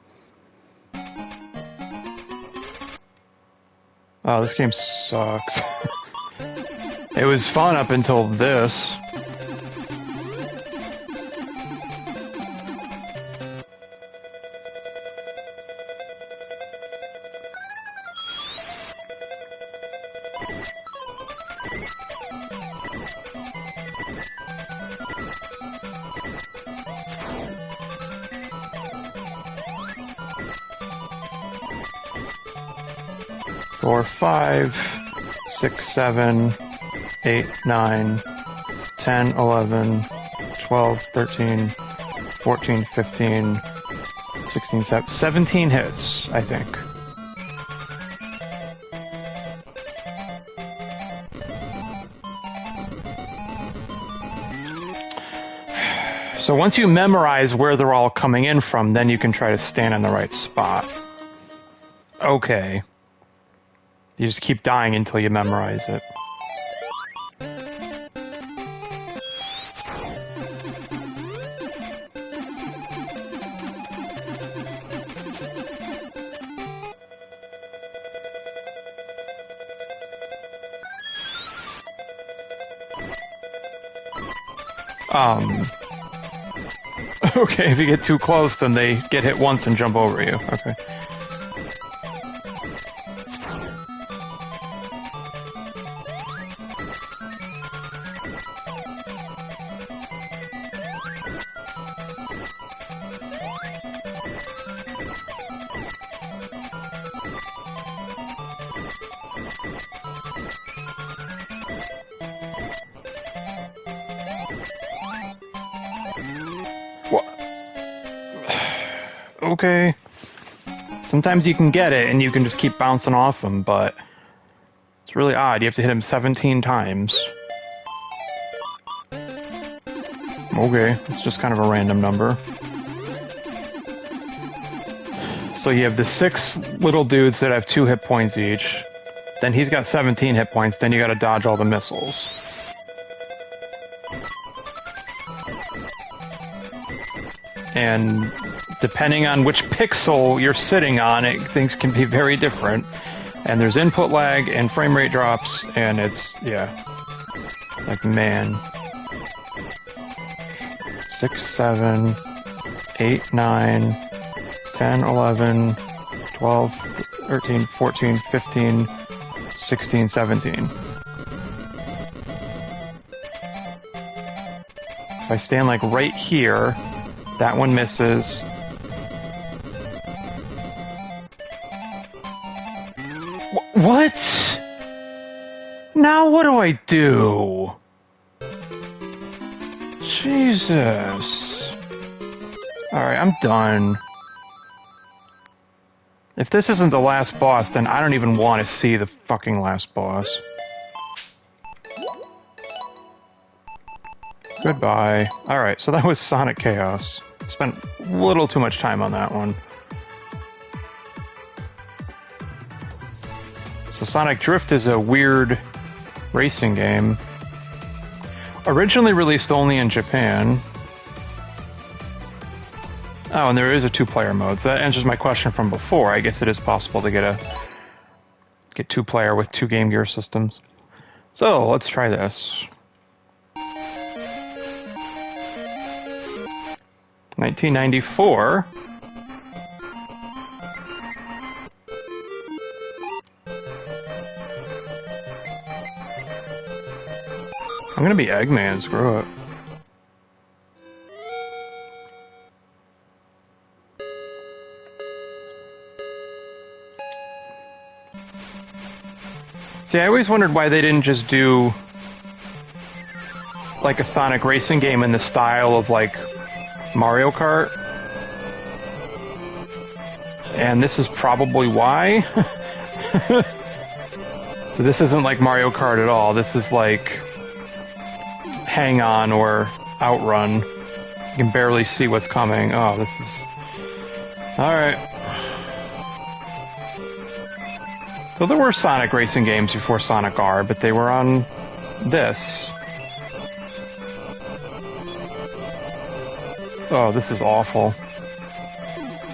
Oh, this game sucks. It was fun up until this. Four, 5, 6, 7, 8, 9, 10, 11, 12, 13, 14, 15, 16, 17 hits, I think. So once you memorize where they're all coming in from, then you can try to stand in the right spot. Okay. You just keep dying until you memorize it. Okay, if you get too close, then they get hit once and jump over you. Okay. Okay. Sometimes you can get it and you can just keep bouncing off them, but it's really odd. You have to hit him 17 times. Okay, it's just kind of a random number. So you have the 6 little dudes that have 2 hit points each. Then he's got 17 hit points, then you gotta dodge all the missiles. And depending on which pixel you're sitting on, things can be very different. And there's input lag and frame rate drops, and it's, yeah. Like, man. 6, 7, 8, 9, 10, 11, 12, 13, 14, 15, 16, 17. If I stand, like, right here, that one misses. What? Now what do I do? Jesus. Alright, I'm done. If this isn't the last boss, then I don't even want to see the fucking last boss. Goodbye. Alright, so that was Sonic Chaos. Spent a little too much time on that one. So Sonic Drift is a weird racing game. Originally released only in Japan. Oh, and there is a 2-player mode, so that answers my question from before. I guess it is possible to get 2-player with 2 Game Gear systems. So, let's try this. 1994. I'm gonna be Eggman, screw it. See, I always wondered why they didn't just do like a Sonic racing game in the style of like Mario Kart. And this is probably why. This isn't like Mario Kart at all. This is like Hang On or Outrun. You can barely see what's coming. Oh, this is... Alright. So there were Sonic racing games before Sonic R, but they were on this. Oh, this is awful.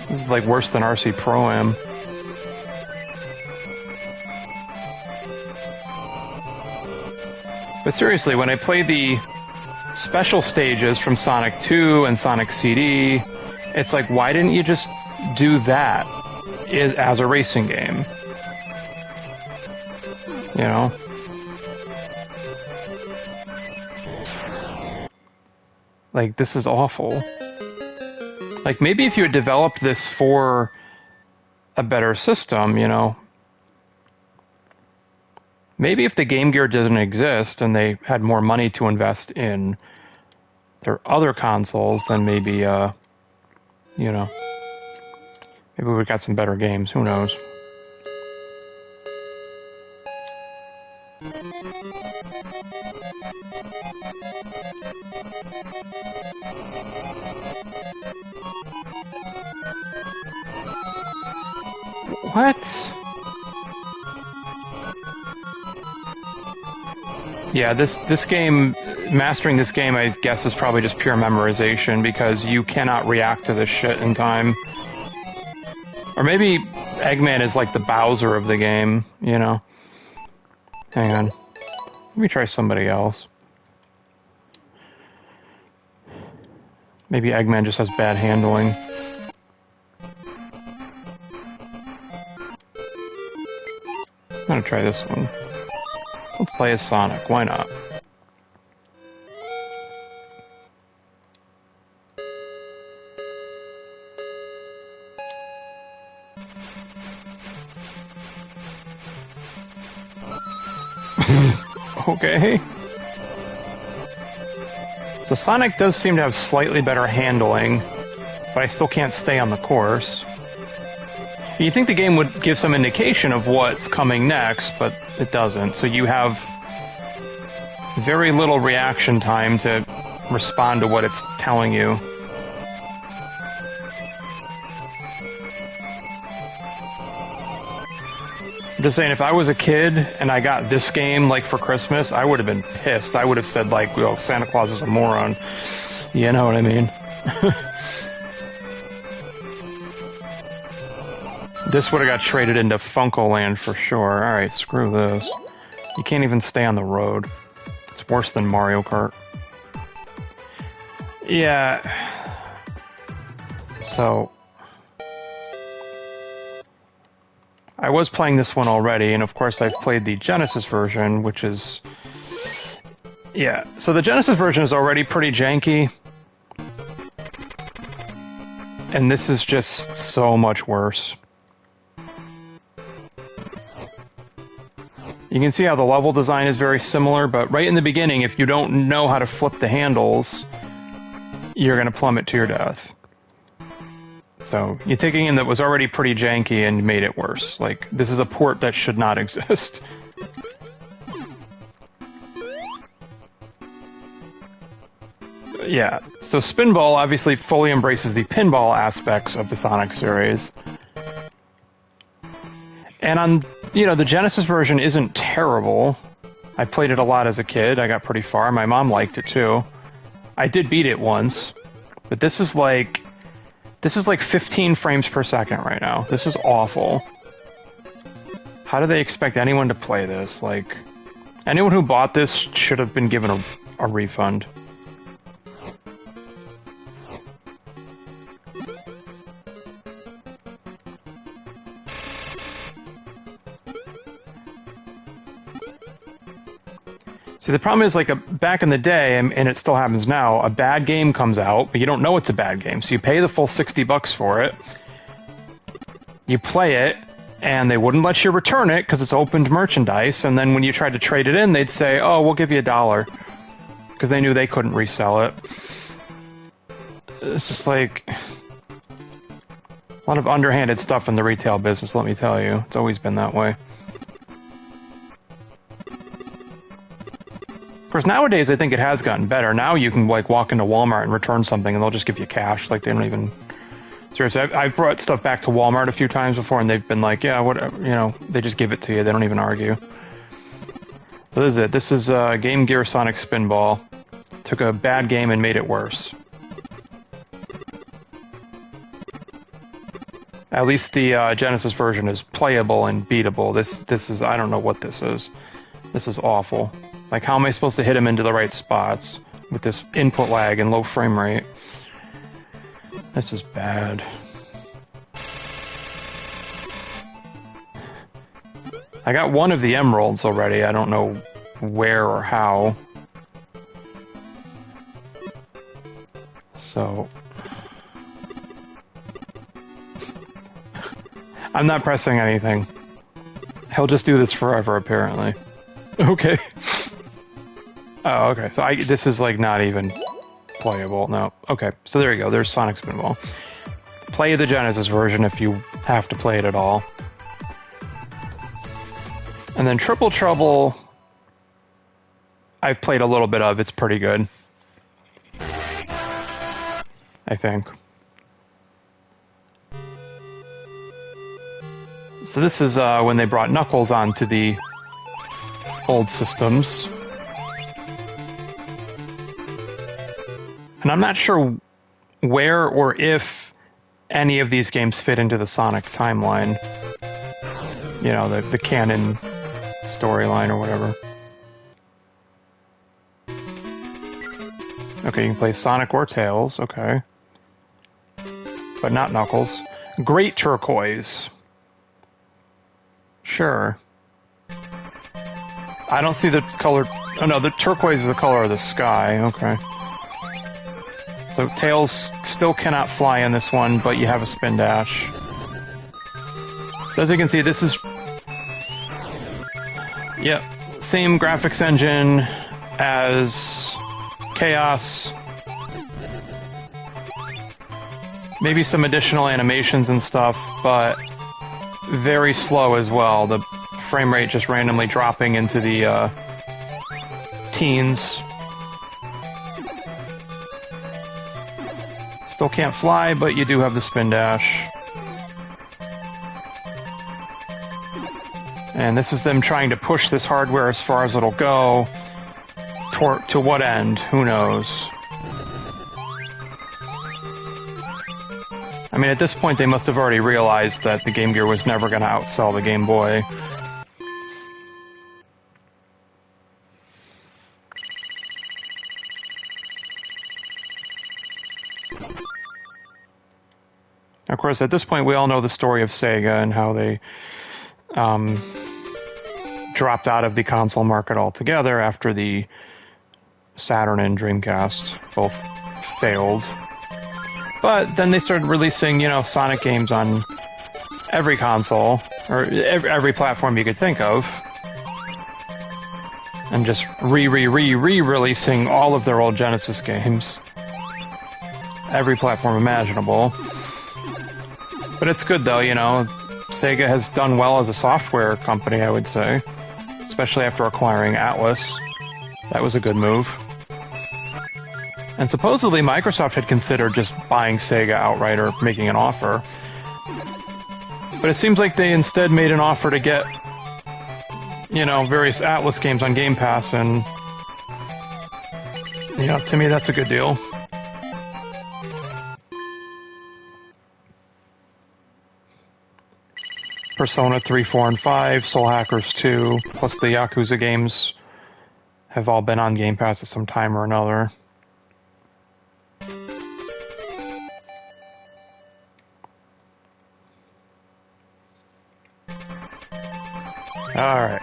This is like worse than RC Pro-Am. But seriously, when I play the special stages from Sonic 2 and Sonic CD, it's like, why didn't you just do that as a racing game? You know? Like, this is awful. Like, maybe if you had developed this for a better system, you know? Maybe if the Game Gear didn't exist and they had more money to invest in their other consoles, then maybe, you know, maybe we would have got some better games. Who knows? What? Yeah, this game, mastering this game, I guess, is probably just pure memorization, because you cannot react to this shit in time. Or maybe Eggman is like the Bowser of the game, you know? Hang on. Let me try somebody else. Maybe Eggman just has bad handling. I'm gonna try this one. Let's play as Sonic, why not? Okay. So Sonic does seem to have slightly better handling, but I still can't stay on the course. You'd think the game would give some indication of what's coming next, but it doesn't. So you have very little reaction time to respond to what it's telling you. I'm just saying, if I was a kid and I got this game, like, for Christmas, I would have been pissed. I would have said, like, well, Santa Claus is a moron. You know what I mean? This would have got traded into Funko-Land for sure. Alright, screw this. You can't even stay on the road. It's worse than Mario Kart. Yeah. So... I was playing this one already, and of course I've played the Genesis version, which is... Yeah, so the Genesis version is already pretty janky. And this is just so much worse. You can see how the level design is very similar, but right in the beginning, if you don't know how to flip the handles, you're going to plummet to your death. So, you take a game that was already pretty janky and made it worse. Like, this is a port that should not exist. Yeah, so Spinball obviously fully embraces the pinball aspects of the Sonic series. And on, you know, the Genesis version isn't terrible. I played it a lot as a kid. I got pretty far. My mom liked it too. I did beat it once. But this is like 15 frames per second right now. This is awful. How do they expect anyone to play this? Like, anyone who bought this should have been given a refund. See, the problem is, like, back in the day, and it still happens now, a bad game comes out, but you don't know it's a bad game, so you pay the full $60 for it, you play it, and they wouldn't let you return it because it's opened merchandise, and then when you tried to trade it in, they'd say, oh, we'll give you $1, because they knew they couldn't resell it. It's just like... a lot of underhanded stuff in the retail business, let me tell you. It's always been that way. course, nowadays I think it has gotten better. Now you can like walk into Walmart and return something, and they'll just give you cash. Like they don't even. Seriously, I've brought stuff back to Walmart a few times before, and they've been like, "Yeah, whatever." You know, they just give it to you. They don't even argue. So this is it. This is Game Gear Sonic Spinball. Took a bad game and made it worse. At least the Genesis version is playable and beatable. This is, I don't know what this is. This is awful. Like, how am I supposed to hit him into the right spots with this input lag and low frame rate? This is bad. I got one of the emeralds already. I don't know where or how. So... I'm not pressing anything. He'll just do this forever, apparently. Okay. Oh, okay. So this is, like, not even playable. No. Okay. So there you go. There's Sonic Spinball. Play the Genesis version if you have to play it at all. And then Triple Trouble, I've played a little bit of. It's pretty good. I think. So this is when they brought Knuckles onto the old systems. And I'm not sure where or if any of these games fit into the Sonic timeline. You know, the canon storyline or whatever. Okay, you can play Sonic or Tails, okay. But not Knuckles. Great Turquoise. Sure. I don't see the color... Oh no, the turquoise is the color of the sky, okay. So Tails still cannot fly in this one, but you have a spin dash. So as you can see, this is... Yep, same graphics engine as Chaos. Maybe some additional animations and stuff, but very slow as well. The frame rate just randomly dropping into the teens. Still can't fly, but you do have the spin dash. And this is them trying to push this hardware as far as it'll go. To what end? Who knows? I mean, at this point, they must have already realized that the Game Gear was never going to outsell the Game Boy. Of course, at this point, we all know the story of Sega and how they dropped out of the console market altogether after the Saturn and Dreamcast both failed. But then they started releasing, you know, Sonic games on every console, or every platform you could think of. And just re-releasing all of their old Genesis games. Every platform imaginable. But it's good though, you know. Sega has done well as a software company, I would say. Especially after acquiring Atlas. That was a good move. And supposedly Microsoft had considered just buying Sega outright or making an offer. But it seems like they instead made an offer to get, you know, various Atlas games on Game Pass, and, you know, to me that's a good deal. Persona 3, 4, and 5, Soul Hackers 2, plus the Yakuza games have all been on Game Pass at some time or another. Alright.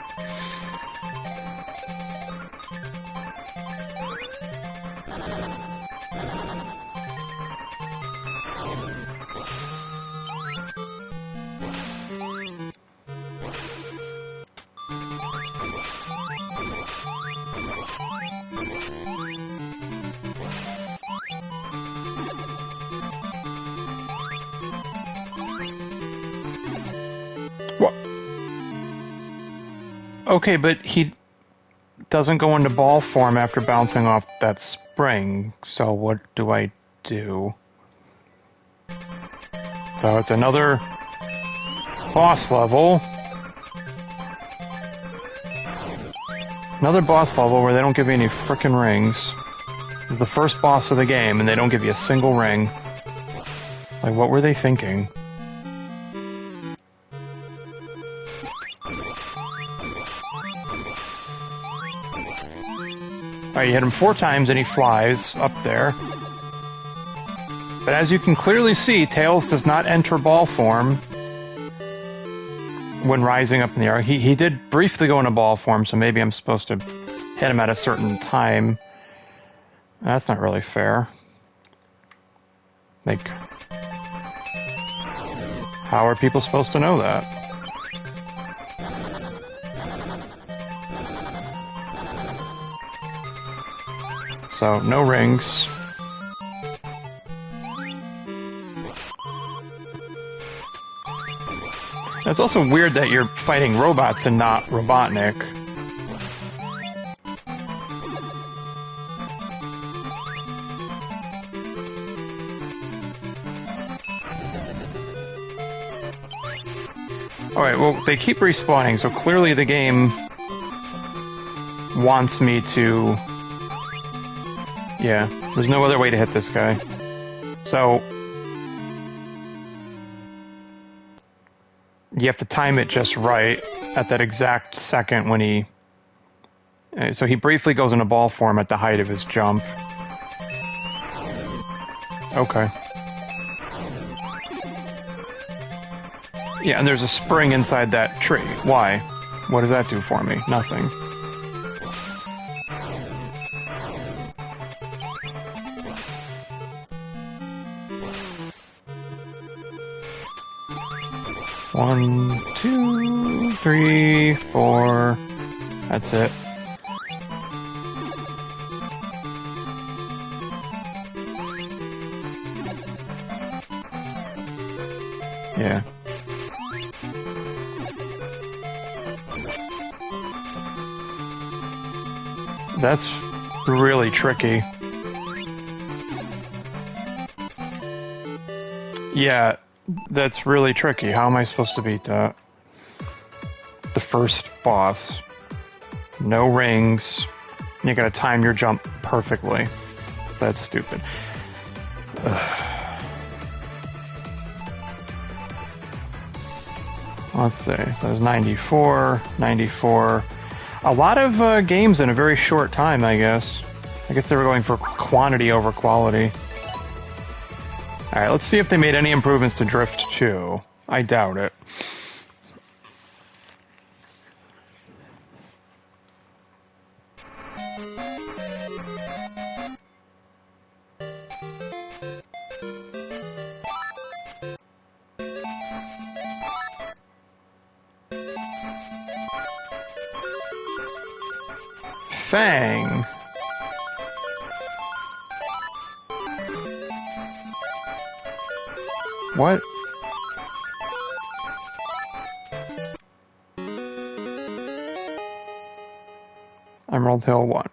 Okay, but doesn't go into ball form after bouncing off that spring. So what do I do? So it's another boss level. Another boss level where they don't give you any frickin' rings. It's the first boss of the game and they don't give you a single ring. Like, what were they thinking? Alright, you hit him 4 times and he flies up there. But as you can clearly see, Tails does not enter ball form when rising up in the air. He did briefly go into ball form, so maybe I'm supposed to hit him at a certain time. That's not really fair. Like, how are people supposed to know that? So, no rings. It's also weird that you're fighting robots and not Robotnik. Alright, well, they keep respawning, so clearly the game wants me to... Yeah, there's no other way to hit this guy. So... you have to time it just right at that exact second when he... So he briefly goes into ball form at the height of his jump. Okay. Yeah, and there's a spring inside that tree. Why? What does that do for me? Nothing. One, 2, 3, 4. That's it. Yeah. That's really tricky. Yeah, that's really tricky. How am I supposed to beat that? The first boss. No rings. You gotta time your jump perfectly. That's stupid. Let's see. So there's 94, 94. A lot of games in a very short time, I guess. I guess they were going for quantity over quality. Alright, let's see if they made any improvements to Drift 2. I doubt it. Fang. What? Emerald Hill 1.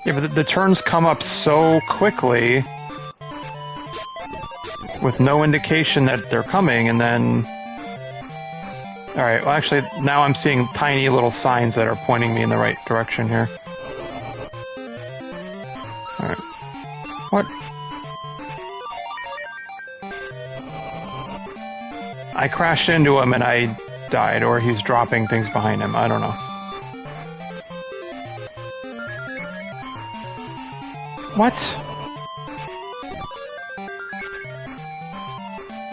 Yeah, but the turns come up so quickly with no indication that they're coming, and then... Alright, well actually, now I'm seeing tiny little signs that are pointing me in the right direction here. Alright. What? I crashed into him and I died, or he's dropping things behind him. I don't know. What?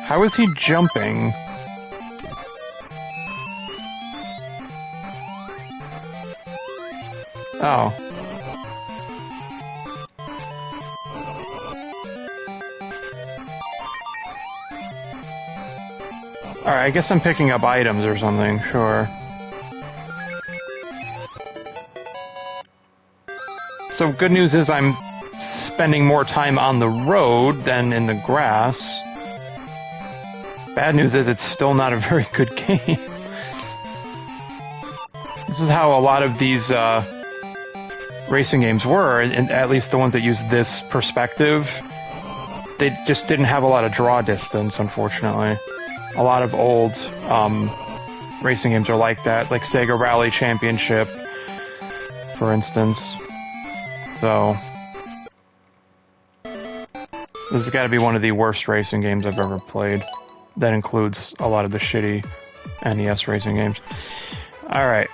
How is he jumping? Oh. Alright, I guess I'm picking up items or something, sure. So good news is I'm spending more time on the road than in the grass. Bad news is it's still not a very good game. This is how a lot of these racing games were, and at least the ones that use this perspective. They just didn't have a lot of draw distance, unfortunately. A lot of old racing games are like that, like Sega Rally Championship, for instance. So, this has got to be one of the worst racing games I've ever played. That includes a lot of the shitty NES racing games. Alright.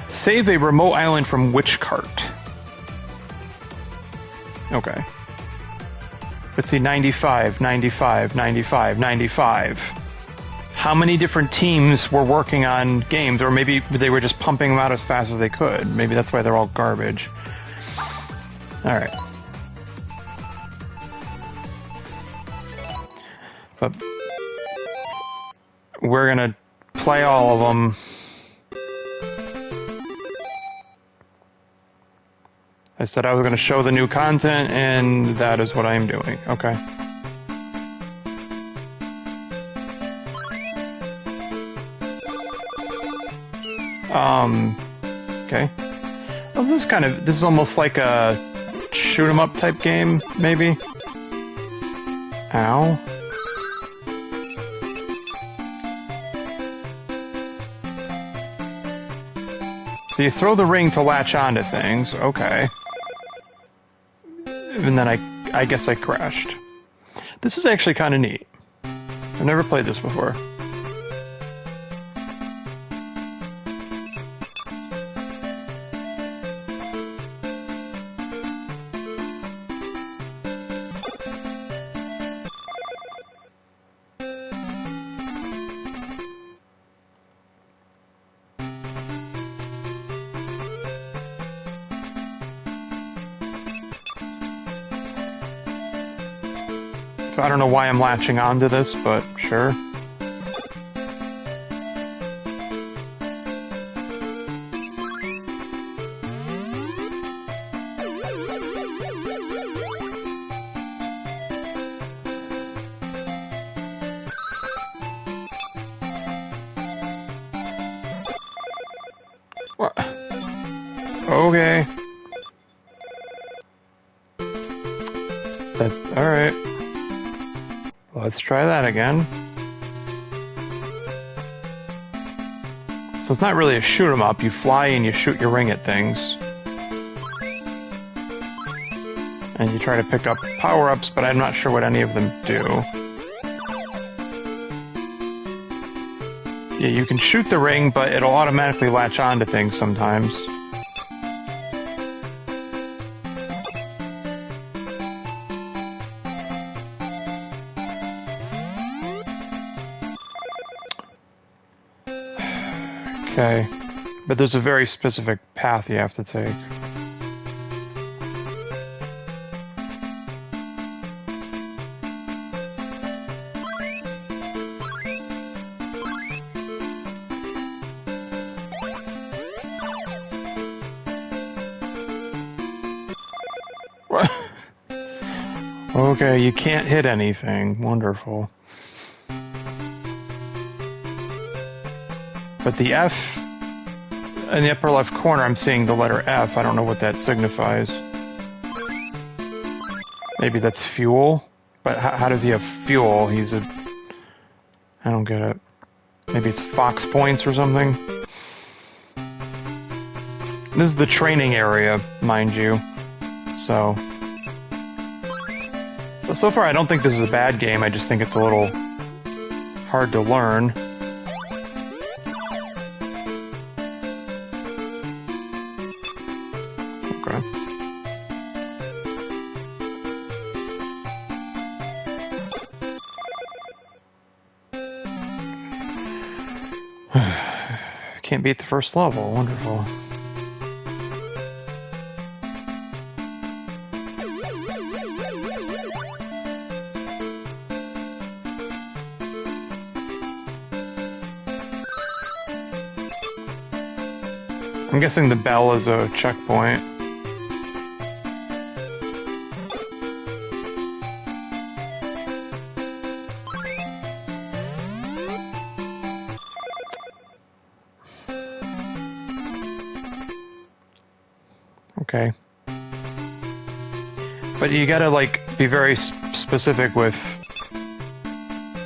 Save a remote island from Witch Cart. Okay. Let's see, 95, 95, 95, 95. How many different teams were working on games? Or maybe they were just pumping them out as fast as they could. Maybe that's why they're all garbage. Alright. But we're gonna play all of them. I said I was going to show the new content, and that is what I am doing. Okay. Okay. Well, this is almost like a shoot 'em up type game, maybe? Ow. So you throw the ring to latch onto things, okay. And then I guess I crashed. This is actually kind of neat. I've never played this before. So I don't know why I'm latching onto this, but sure. What? Okay. That's alright. Let's try that again. So it's not really a shoot 'em up. You fly and you shoot your ring at things. And you try to pick up power-ups, but I'm not sure what any of them do. Yeah, you can shoot the ring, but it'll automatically latch onto things sometimes. Okay, but there's a very specific path you have to take. What? Okay, you can't hit anything. Wonderful. But the F, in the upper left corner, I'm seeing the letter F. I don't know what that signifies. Maybe that's fuel? But how does he have fuel? He's a... I don't get it. Maybe it's Fox points or something? This is the training area, mind you. So far I don't think this is a bad game. I just think it's a little hard to learn. Can't beat the first level. Wonderful. I'm guessing the bell is a checkpoint. Okay. But you gotta, like, be very specific with,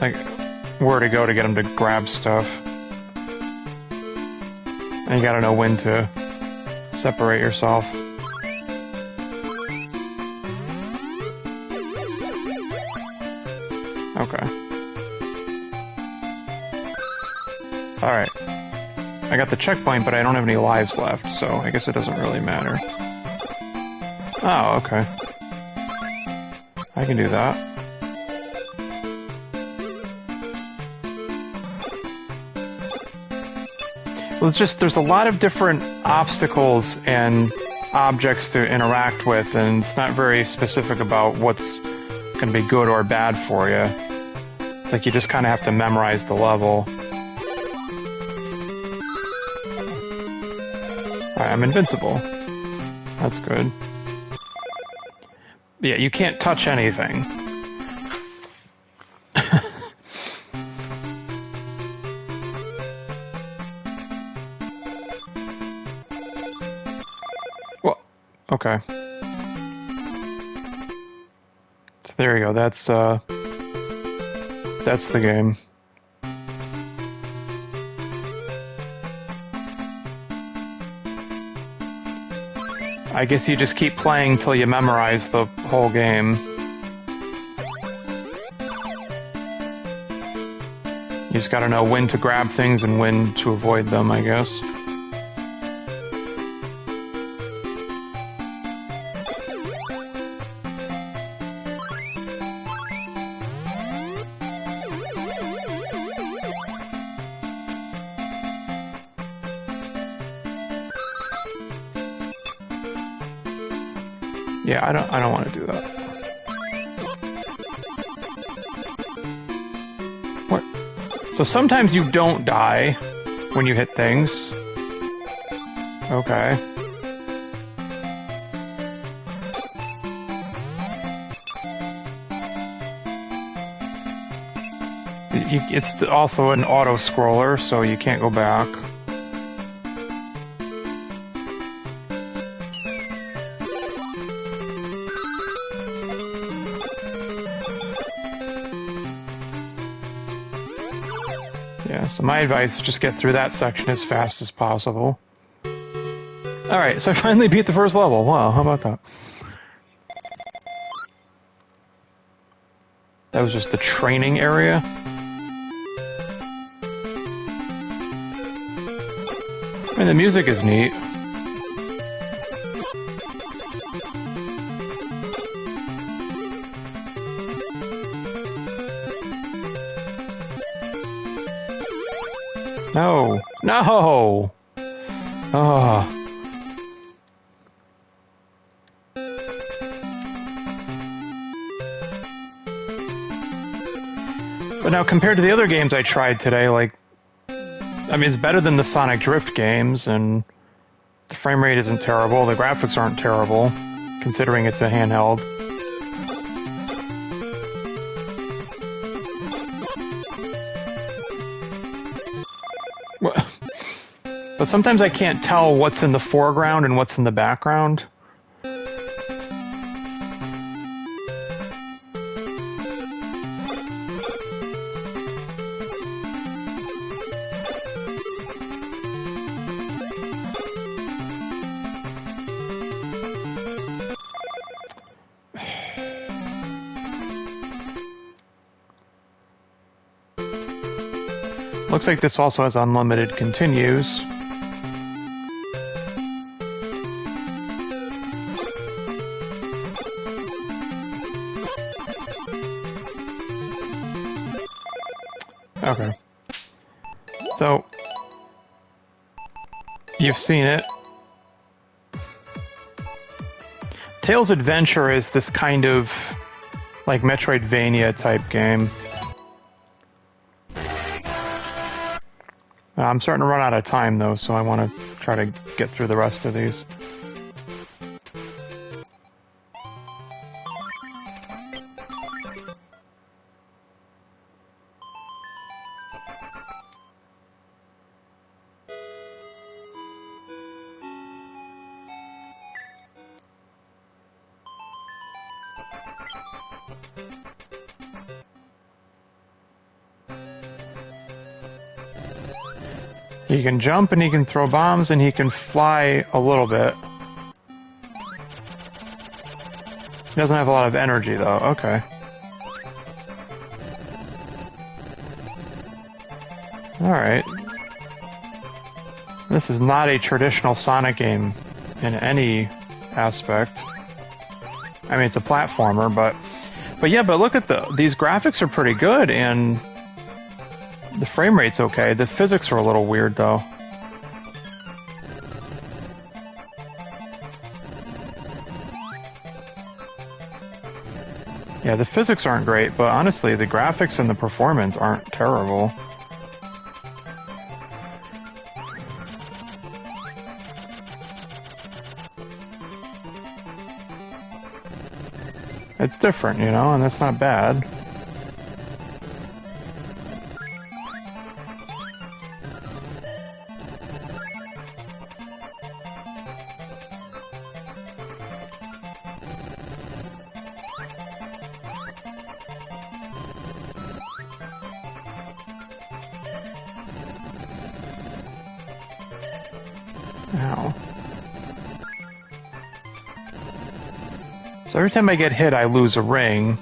like, where to go to get them to grab stuff. And you gotta know when to separate yourself. Okay. Alright. I got the checkpoint, but I don't have any lives left, so I guess it doesn't really matter. Oh, okay. I can do that. Well, it's just, there's a lot of different obstacles and objects to interact with, and it's not very specific about what's going to be good or bad for you. It's like you just kind of have to memorize the level. Alright, I'm invincible. That's good. Yeah, you can't touch anything. Well, okay. So there you go. That's the game. I guess you just keep playing till you memorize the whole game. You just gotta know when to grab things and when to avoid them, I guess. Yeah, I don't want to do that. What? So sometimes you don't die when you hit things. Okay. It's also an auto-scroller, so you can't go back. Yeah, so my advice is just get through that section as fast as possible. Alright, so I finally beat the first level. Wow, how about that? That was just the training area. I mean, the music is neat. No! No! Oh. But now, compared to the other games I tried today, like, I mean, it's better than the Sonic Drift games, and the frame rate isn't terrible, the graphics aren't terrible, considering it's a handheld. But sometimes I can't tell what's in the foreground and what's in the background. Looks like this also has unlimited continues. Okay. So, you've seen it. Tails Adventure is this kind of, like, Metroidvania type game. I'm starting to run out of time, though, so I want to try to get through the rest of these. He can jump and he can throw bombs and he can fly a little bit. He doesn't have a lot of energy though. Okay. Alright. This is not a traditional Sonic game in any aspect. I mean, it's a platformer, but yeah, but look at these graphics are pretty good and the frame rate's okay. The physics are a little weird, though. Yeah, the physics aren't great, but honestly, the graphics and the performance aren't terrible. It's different, you know, and that's not bad. Ow. So every time I get hit, I lose a ring.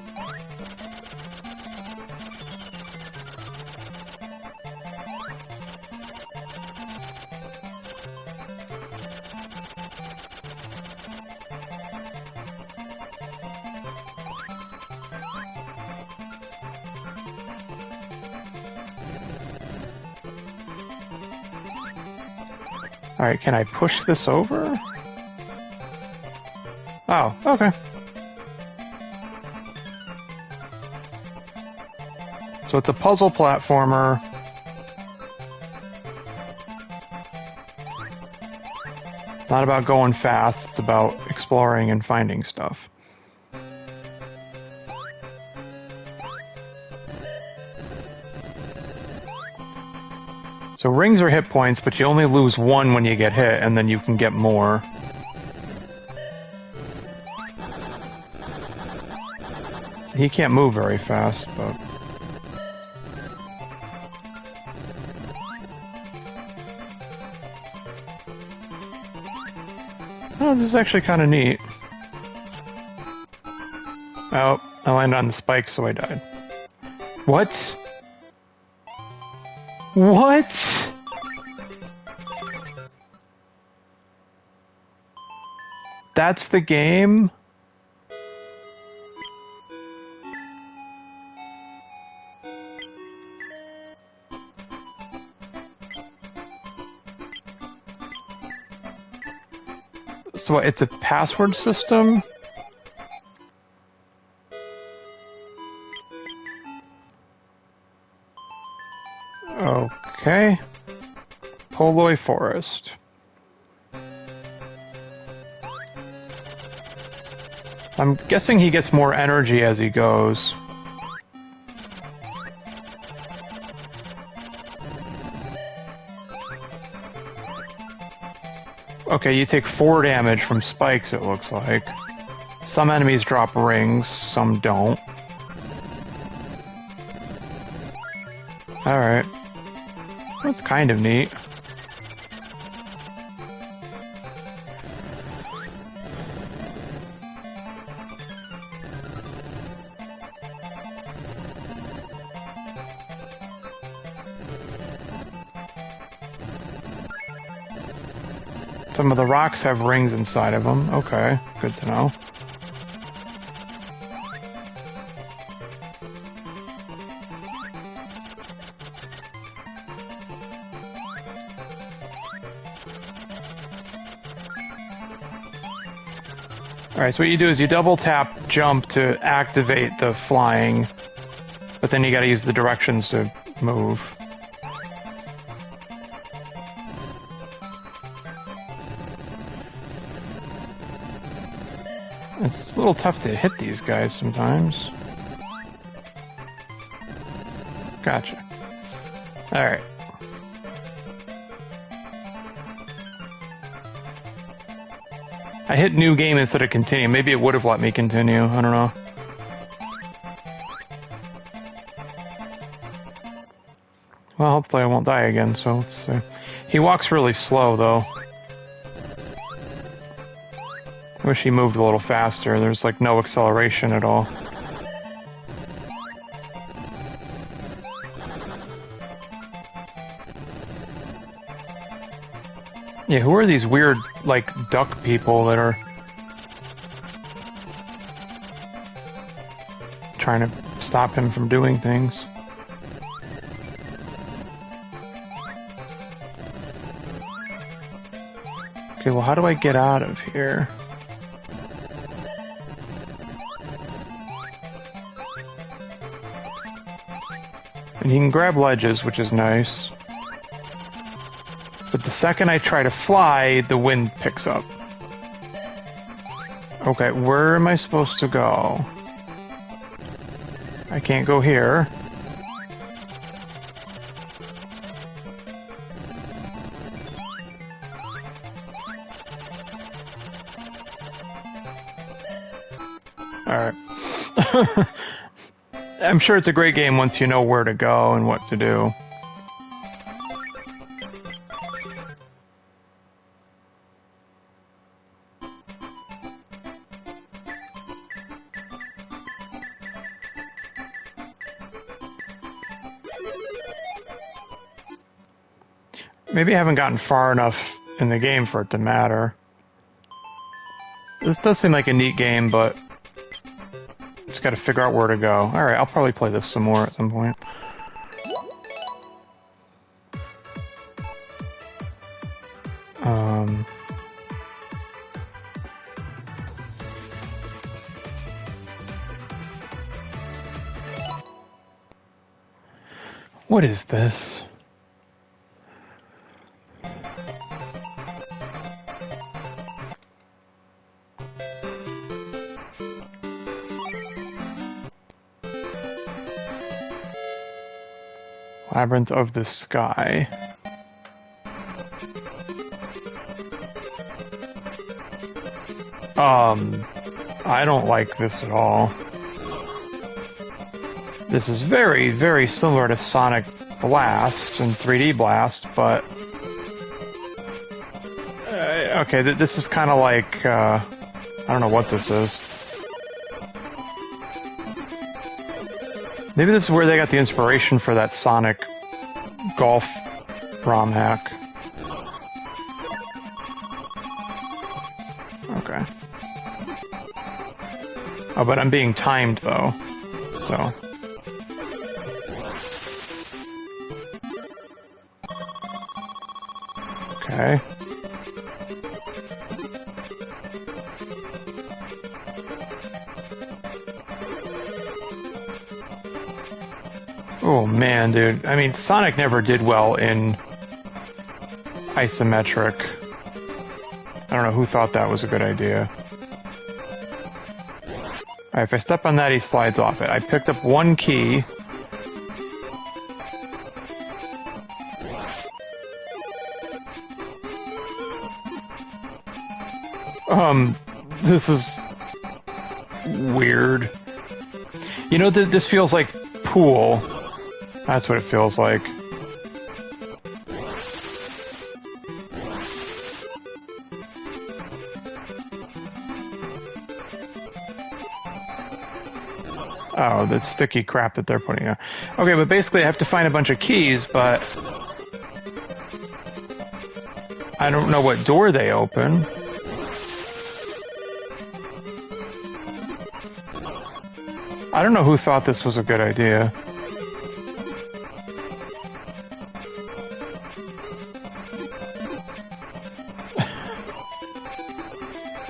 Alright, can I push this over? Oh, okay. So it's a puzzle platformer. Not about going fast, it's about exploring and finding stuff. So rings are hit points, but you only lose one when you get hit, and then you can get more. So he can't move very fast, but... Oh, this is actually kind of neat. Oh, I landed on the spike, so I died. What? What? That's the game? So what, it's a password system? Okay. Poloi Forest. I'm guessing he gets more energy as he goes. Okay, you take 4 damage from spikes, it looks like. Some enemies drop rings, some don't. Alright. That's kind of neat. Some of the rocks have rings inside of them. Okay, good to know. Alright, so what you do is you double tap jump to activate the flying, but then you gotta use the directions to move. It's a little tough to hit these guys sometimes. Gotcha. Alright. I hit new game instead of continue. Maybe it would have let me continue. I don't know. Well, hopefully I won't die again, so let's see. He walks really slow, though. I wish he moved a little faster. There's, like, no acceleration at all. Yeah, who are these weird, like, duck people that are trying to stop him from doing things? Okay, well, how do I get out of here? And you can grab ledges, which is nice. But the second I try to fly, the wind picks up. Okay, where am I supposed to go? I can't go here. Alright. I'm sure it's a great game once you know where to go and what to do. Maybe I haven't gotten far enough in the game for it to matter. This does seem like a neat game, but just gotta figure out where to go. Alright, I'll probably play this some more at some point. What is this? Labyrinth of the Sky. I don't like this at all. This is very, very similar to Sonic Blast and 3D Blast, but... okay, this is kind of like, I don't know what this is. Maybe this is where they got the inspiration for that Sonic Golf ROM hack. Okay. Oh, but I'm being timed, though, so... Okay. Oh man, dude. I mean, Sonic never did well in isometric. I don't know who thought that was a good idea. Alright, if I step on that, he slides off it. I picked up one key. This is weird. You know, this feels like pool. That's what it feels like. Oh, the sticky crap that they're putting on. Okay, but basically I have to find a bunch of keys, but I don't know what door they open. I don't know who thought this was a good idea.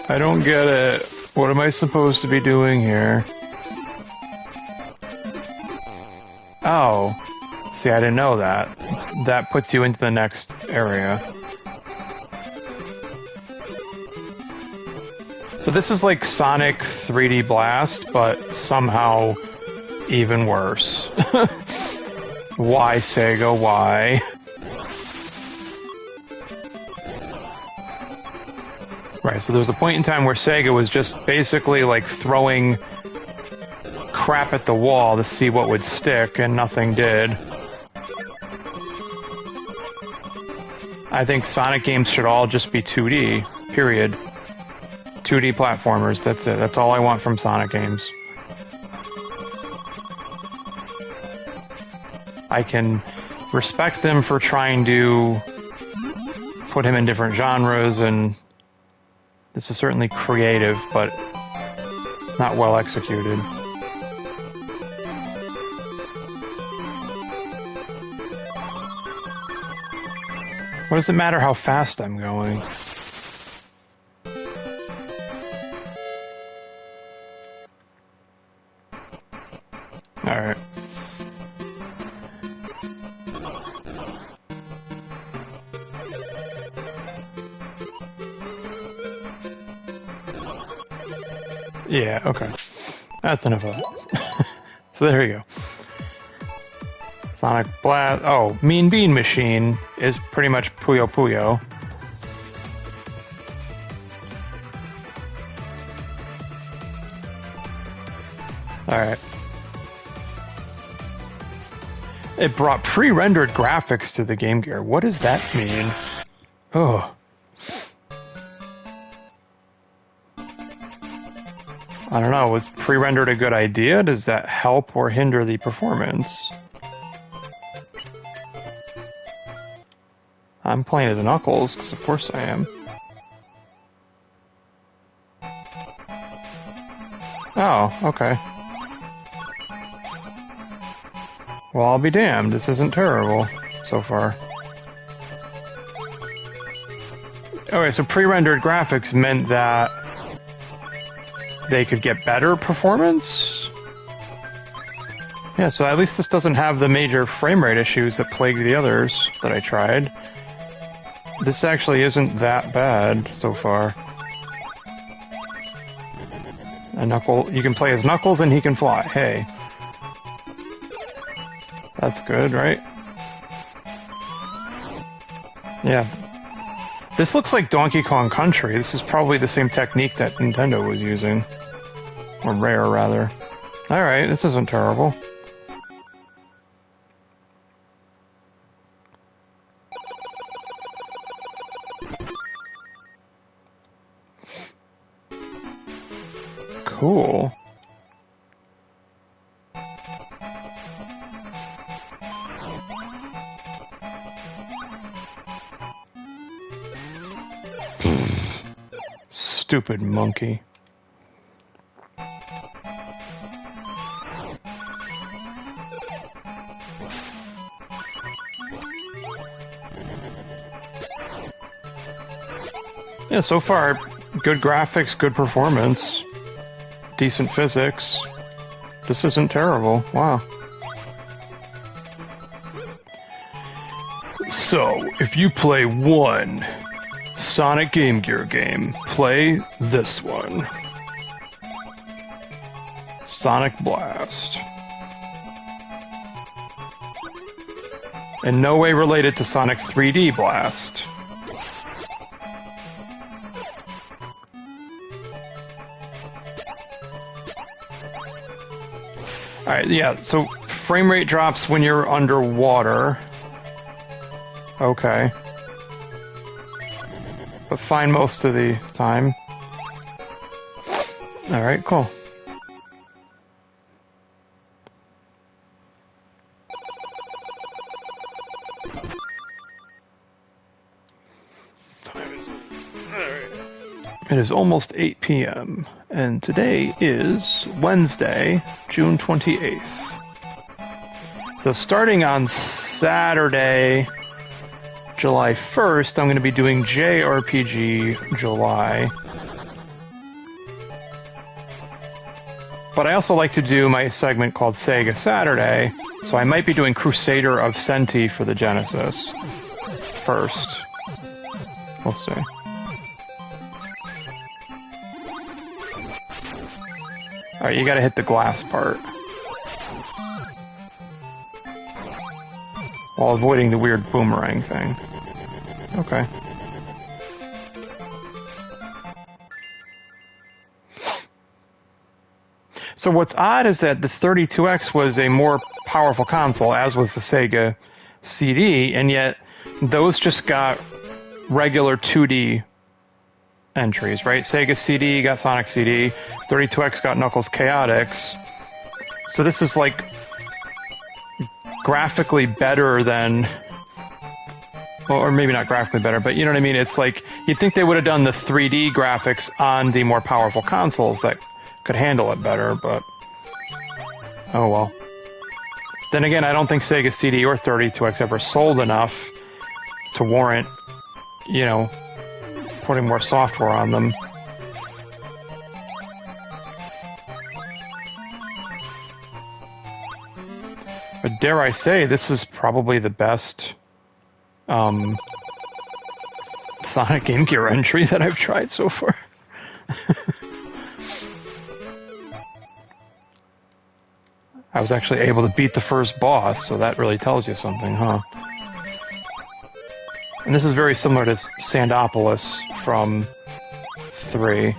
I don't get it. What am I supposed to be doing here? Oh. See, I didn't know that. That puts you into the next So this is like Sonic 3D Blast, but somehow even worse. Why, Sega? Why? Right, so there was a point in time where Sega was just basically like throwing crap at the wall to see what would stick, and nothing did. I think Sonic games should all just be 2D, period. 2D platformers, that's it. That's all I want from Sonic games. I can respect them for trying to put him in different genres, and this is certainly creative, but not well executed. What does it matter how fast I'm going? Alright. Yeah, okay. That's enough of that. So there you go. Sonic Blast. Oh, Mean Bean Machine is pretty much Puyo Puyo. Alright. It brought pre-rendered graphics to the Game Gear. What does that mean? Oh. I don't know. Was pre-rendered a good idea? Does that help or hinder the performance? I'm playing as Knuckles, because of course I am. Oh, okay. Well, I'll be damned. This isn't terrible so far. Okay, so pre-rendered graphics meant that they could get better performance? Yeah, so at least this doesn't have the major frame rate issues that plagued the others that I tried. This actually isn't that bad so far. And you can play as Knuckles and he can fly. Hey. That's good, right? Yeah. This looks like Donkey Kong Country. This is probably the same technique that Nintendo was using. Or Rare, rather. Alright, this isn't terrible. Cool. Stupid monkey. Yeah, so far, good graphics, good performance, decent physics. This isn't terrible. Wow. So, if you play one Sonic Game Gear game, play this one. Sonic Blast. In no way related to Sonic 3D Blast. Alright, yeah, so frame rate drops when you're underwater. Okay. But fine most of the time. Alright, cool. It is almost 8 p.m. and today is Wednesday, June 28th. So starting on Saturday, July 1st, I'm going to be doing JRPG July. But I also like to do my segment called Sega Saturday, so I might be doing Crusader of Senti for the Genesis first. We'll see. Alright, you gotta hit the glass part. While avoiding the weird boomerang thing. Okay. So what's odd is that the 32X was a more powerful console, as was the Sega CD, and yet those just got regular 2D entries, right? Sega CD got Sonic CD, 32X got Knuckles Chaotix. So this is like graphically better than, or maybe not graphically better, but you know what I mean? It's like, you'd think they would have done the 3D graphics on the more powerful consoles that could handle it better, but oh well. Then again, I don't think Sega CD or 32X ever sold enough to warrant, you know, putting more software on them. But dare I say, this is probably the best Sonic Game Gear entry that I've tried so far. I was actually able to beat the first boss, so that really tells you something, huh? And this is very similar to Sandopolis from 3,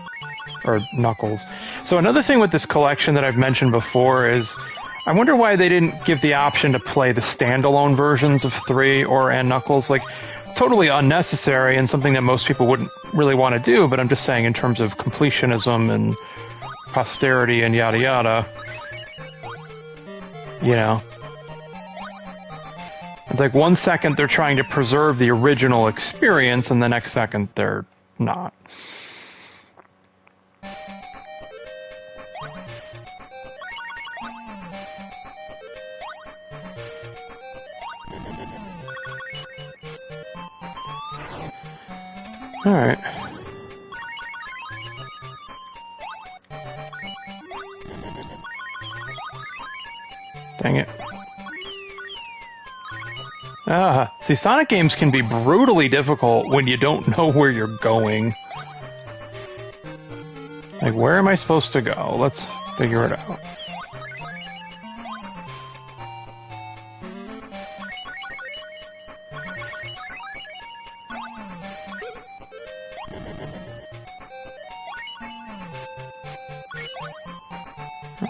or Knuckles. So another thing with this collection that I've mentioned before is, I wonder why they didn't give the option to play the standalone versions of 3 and Knuckles. Like, totally unnecessary and something that most people wouldn't really want to do, but I'm just saying in terms of completionism and posterity and yada yada. You know, it's like 1 second they're trying to preserve the original experience, and the next second they're not. All right. Dang it. See, Sonic games can be brutally difficult when you don't know where you're going. Like, where am I supposed to go? Let's figure it out.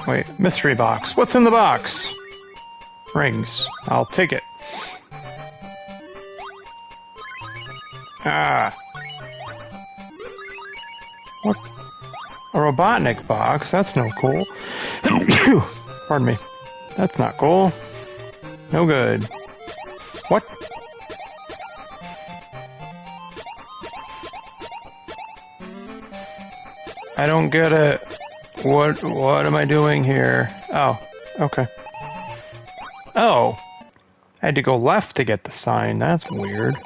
Wait, mystery box. What's in the box? Rings. I'll take it. Ah. What? A Robotnik box? That's no cool. Pardon me. That's not cool. No good. What? I don't get it. What am I doing here? Oh, okay. Oh. I had to go left to get the sign. That's weird.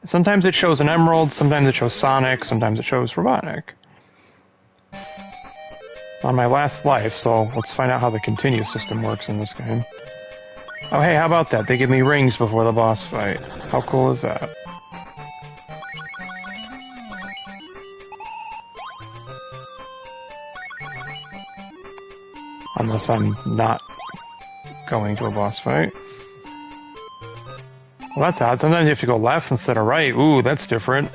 Sometimes it shows an emerald, sometimes it shows Sonic, sometimes it shows Robotnik. On my last life, so let's find out how the continue system works in this game. Oh hey, how about that? They give me rings before the boss fight. How cool is that? Unless I'm not going to a boss fight. Well, that's odd. Sometimes you have to go left instead of right. Ooh, that's different.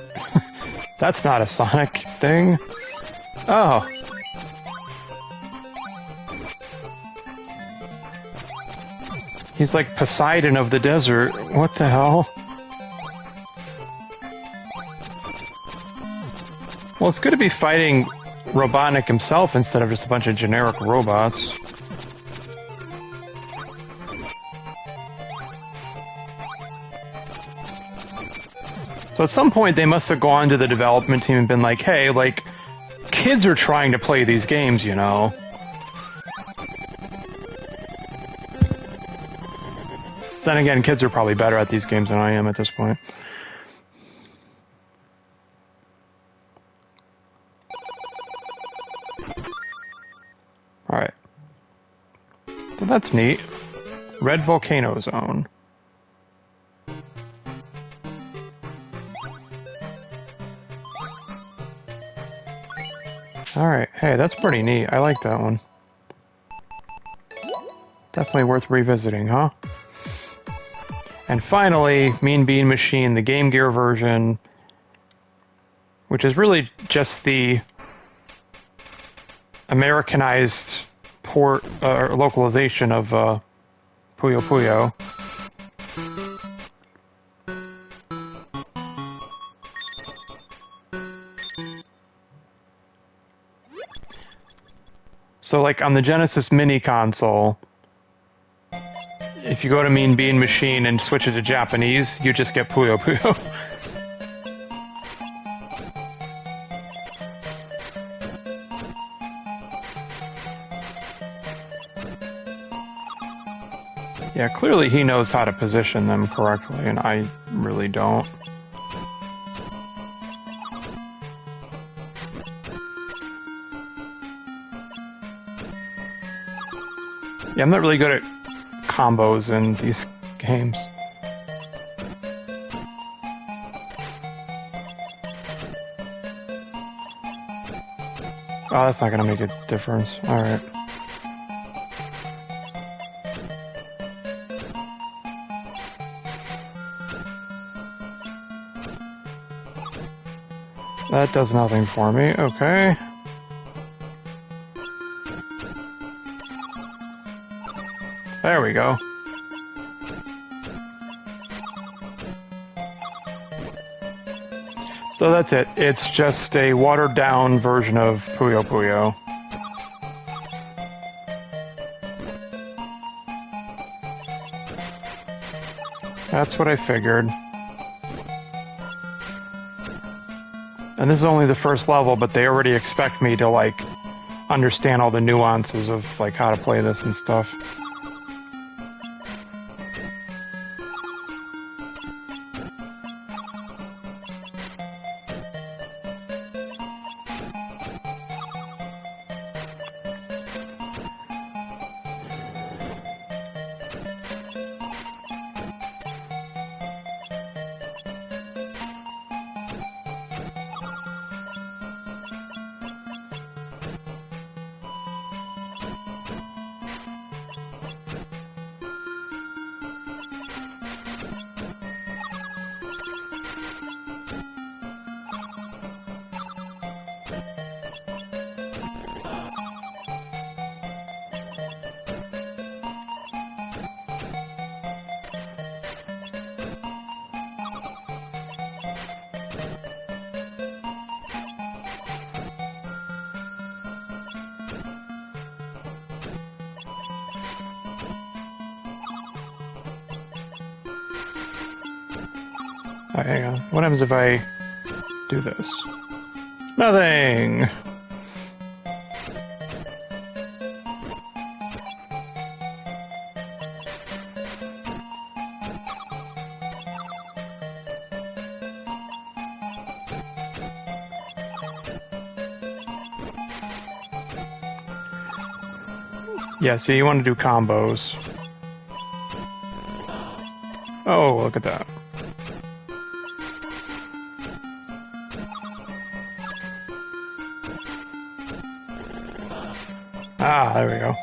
That's not a Sonic thing. Oh. He's like Poseidon of the desert. What the hell? Well, it's good to be fighting Robotnik himself instead of just a bunch of generic robots. So at some point they must have gone to the development team and been like, hey, like, kids are trying to play these games, you know. Then again, kids are probably better at these games than I am at this point. Alright. So that's neat. Red Volcano Zone. Alright, hey, that's pretty neat. I like that one. Definitely worth revisiting, huh? And finally, Mean Bean Machine, the Game Gear version, which is really just the Americanized port or localization of Puyo Puyo. So, like on the Genesis Mini console, if you go to Mean Bean Machine and switch it to Japanese, you just get Puyo Puyo. Yeah, clearly he knows how to position them correctly, and I really don't. Yeah, I'm not really good at combos in these games. Oh, that's not gonna make a difference. Alright. That does nothing for me. Okay. There we go. So that's it. It's just a watered-down version of Puyo Puyo. That's what I figured. And this is only the first level, but they already expect me to, like, understand all the nuances of, like, how to play this and stuff. Oh, hang on. What happens if I do this? Nothing! Yeah, so you want to do combos. Oh, look at that. Ah, there we go.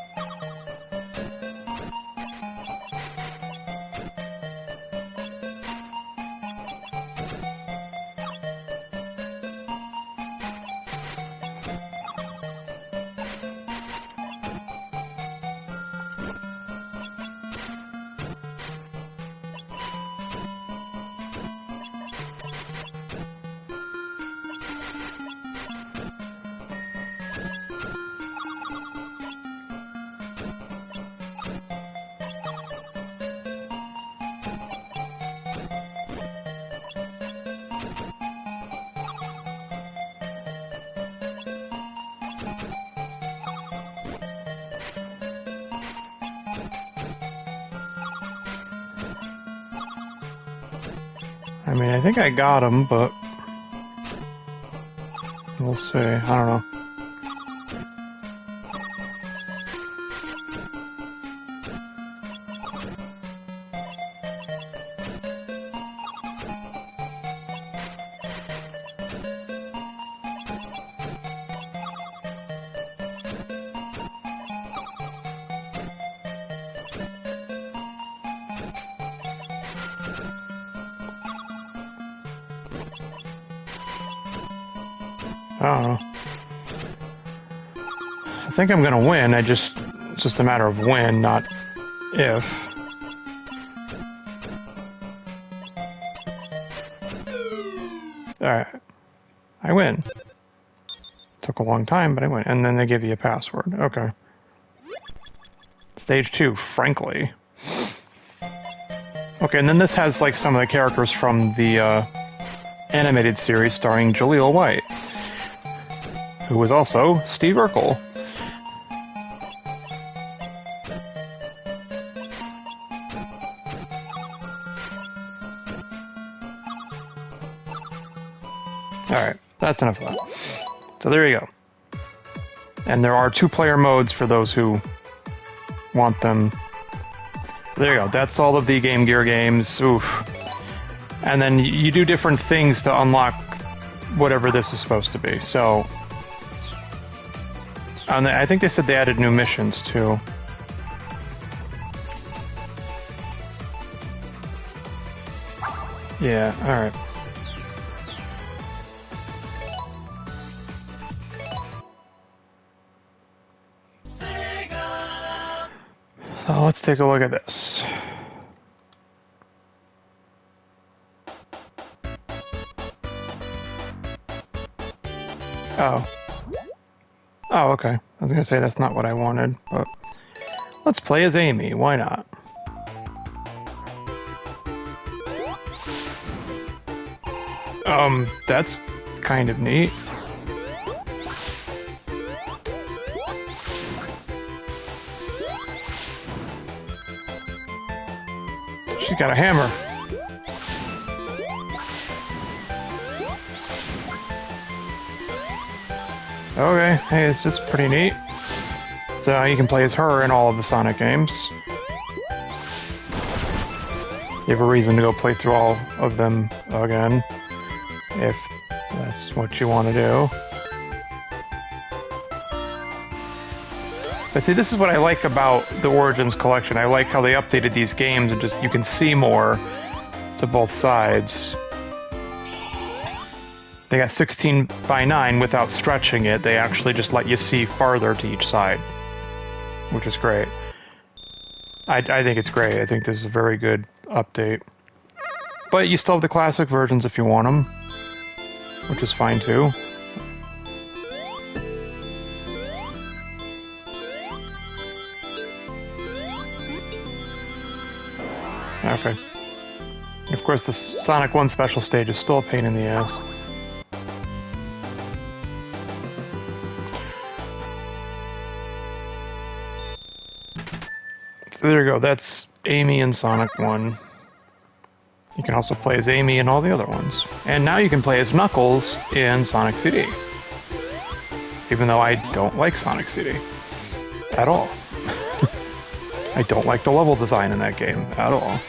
I mean, I think I got him, but we'll see. I don't know. I don't know. I think I'm gonna win. It's just a matter of when, not if. Alright. I win. Took a long time, but I win. And then they give you a password. Okay. Stage 2, frankly. Okay, and then this has like some of the characters from the animated series starring Jaleel White, who was also Steve Urkel. Alright, that's enough of that. So there you go. And there are 2-player modes for those who want them. So there you go, that's all of the Game Gear games. Oof. And then you do different things to unlock whatever this is supposed to be. So, and I think they said they added new missions too. Yeah, alright. So let's take a look at this. Oh. Oh, okay. I was gonna say that's not what I wanted, but let's play as Amy. Why not? That's kind of neat. She's got a hammer. Okay, hey, it's just pretty neat. So you can play as her in all of the Sonic games. You have a reason to go play through all of them again, if that's what you want to do. But see, this is what I like about the Origins collection. I like how they updated these games and just you can see more to both sides. They got 16:9 without stretching it. They actually just let you see farther to each side, which is great. I think it's great. I think this is a very good update. But you still have the classic versions if you want them, which is fine too. Okay. And of course, the Sonic 1 special stage is still a pain in the ass. So there you go, that's Amy in Sonic 1. You can also play as Amy in all the other ones. And now you can play as Knuckles in Sonic CD. Even though I don't like Sonic CD. At all. I don't like the level design in that game at all.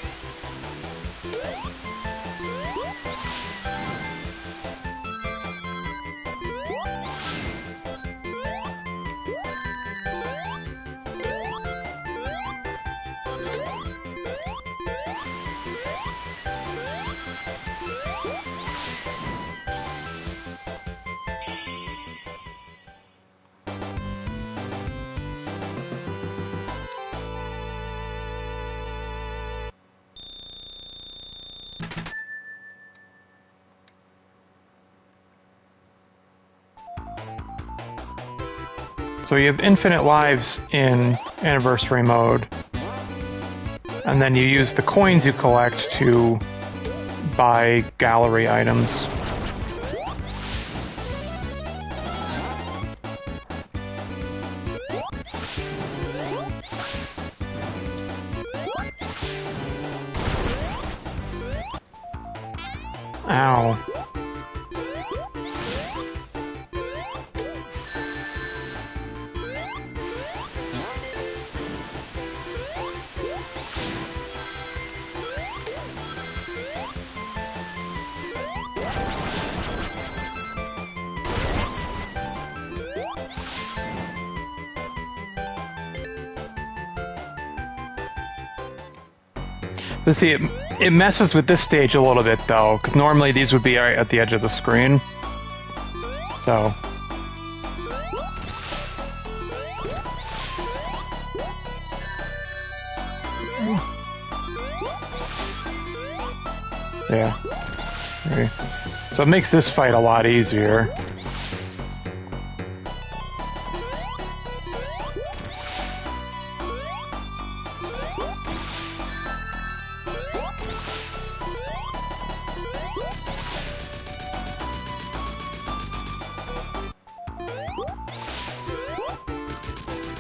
So you have infinite lives in Anniversary mode, and then you use the coins you collect to buy gallery items. Ow. Let's see, it messes with this stage a little bit, though, because normally these would be right at the edge of the screen. So... yeah. Okay. So it makes this fight a lot easier.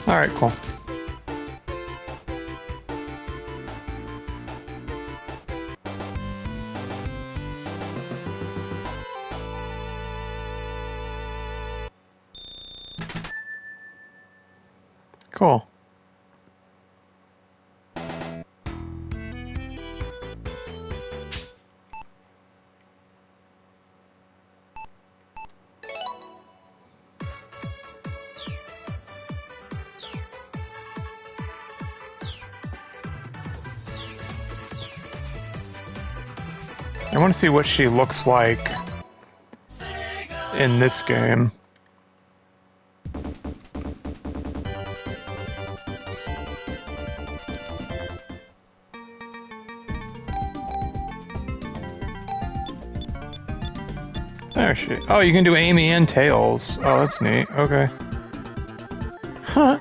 Alright, cool. Cool. I want to see what she looks like in this game. There she... oh, you can do Amy and Tails. Oh, that's neat. Okay. Huh.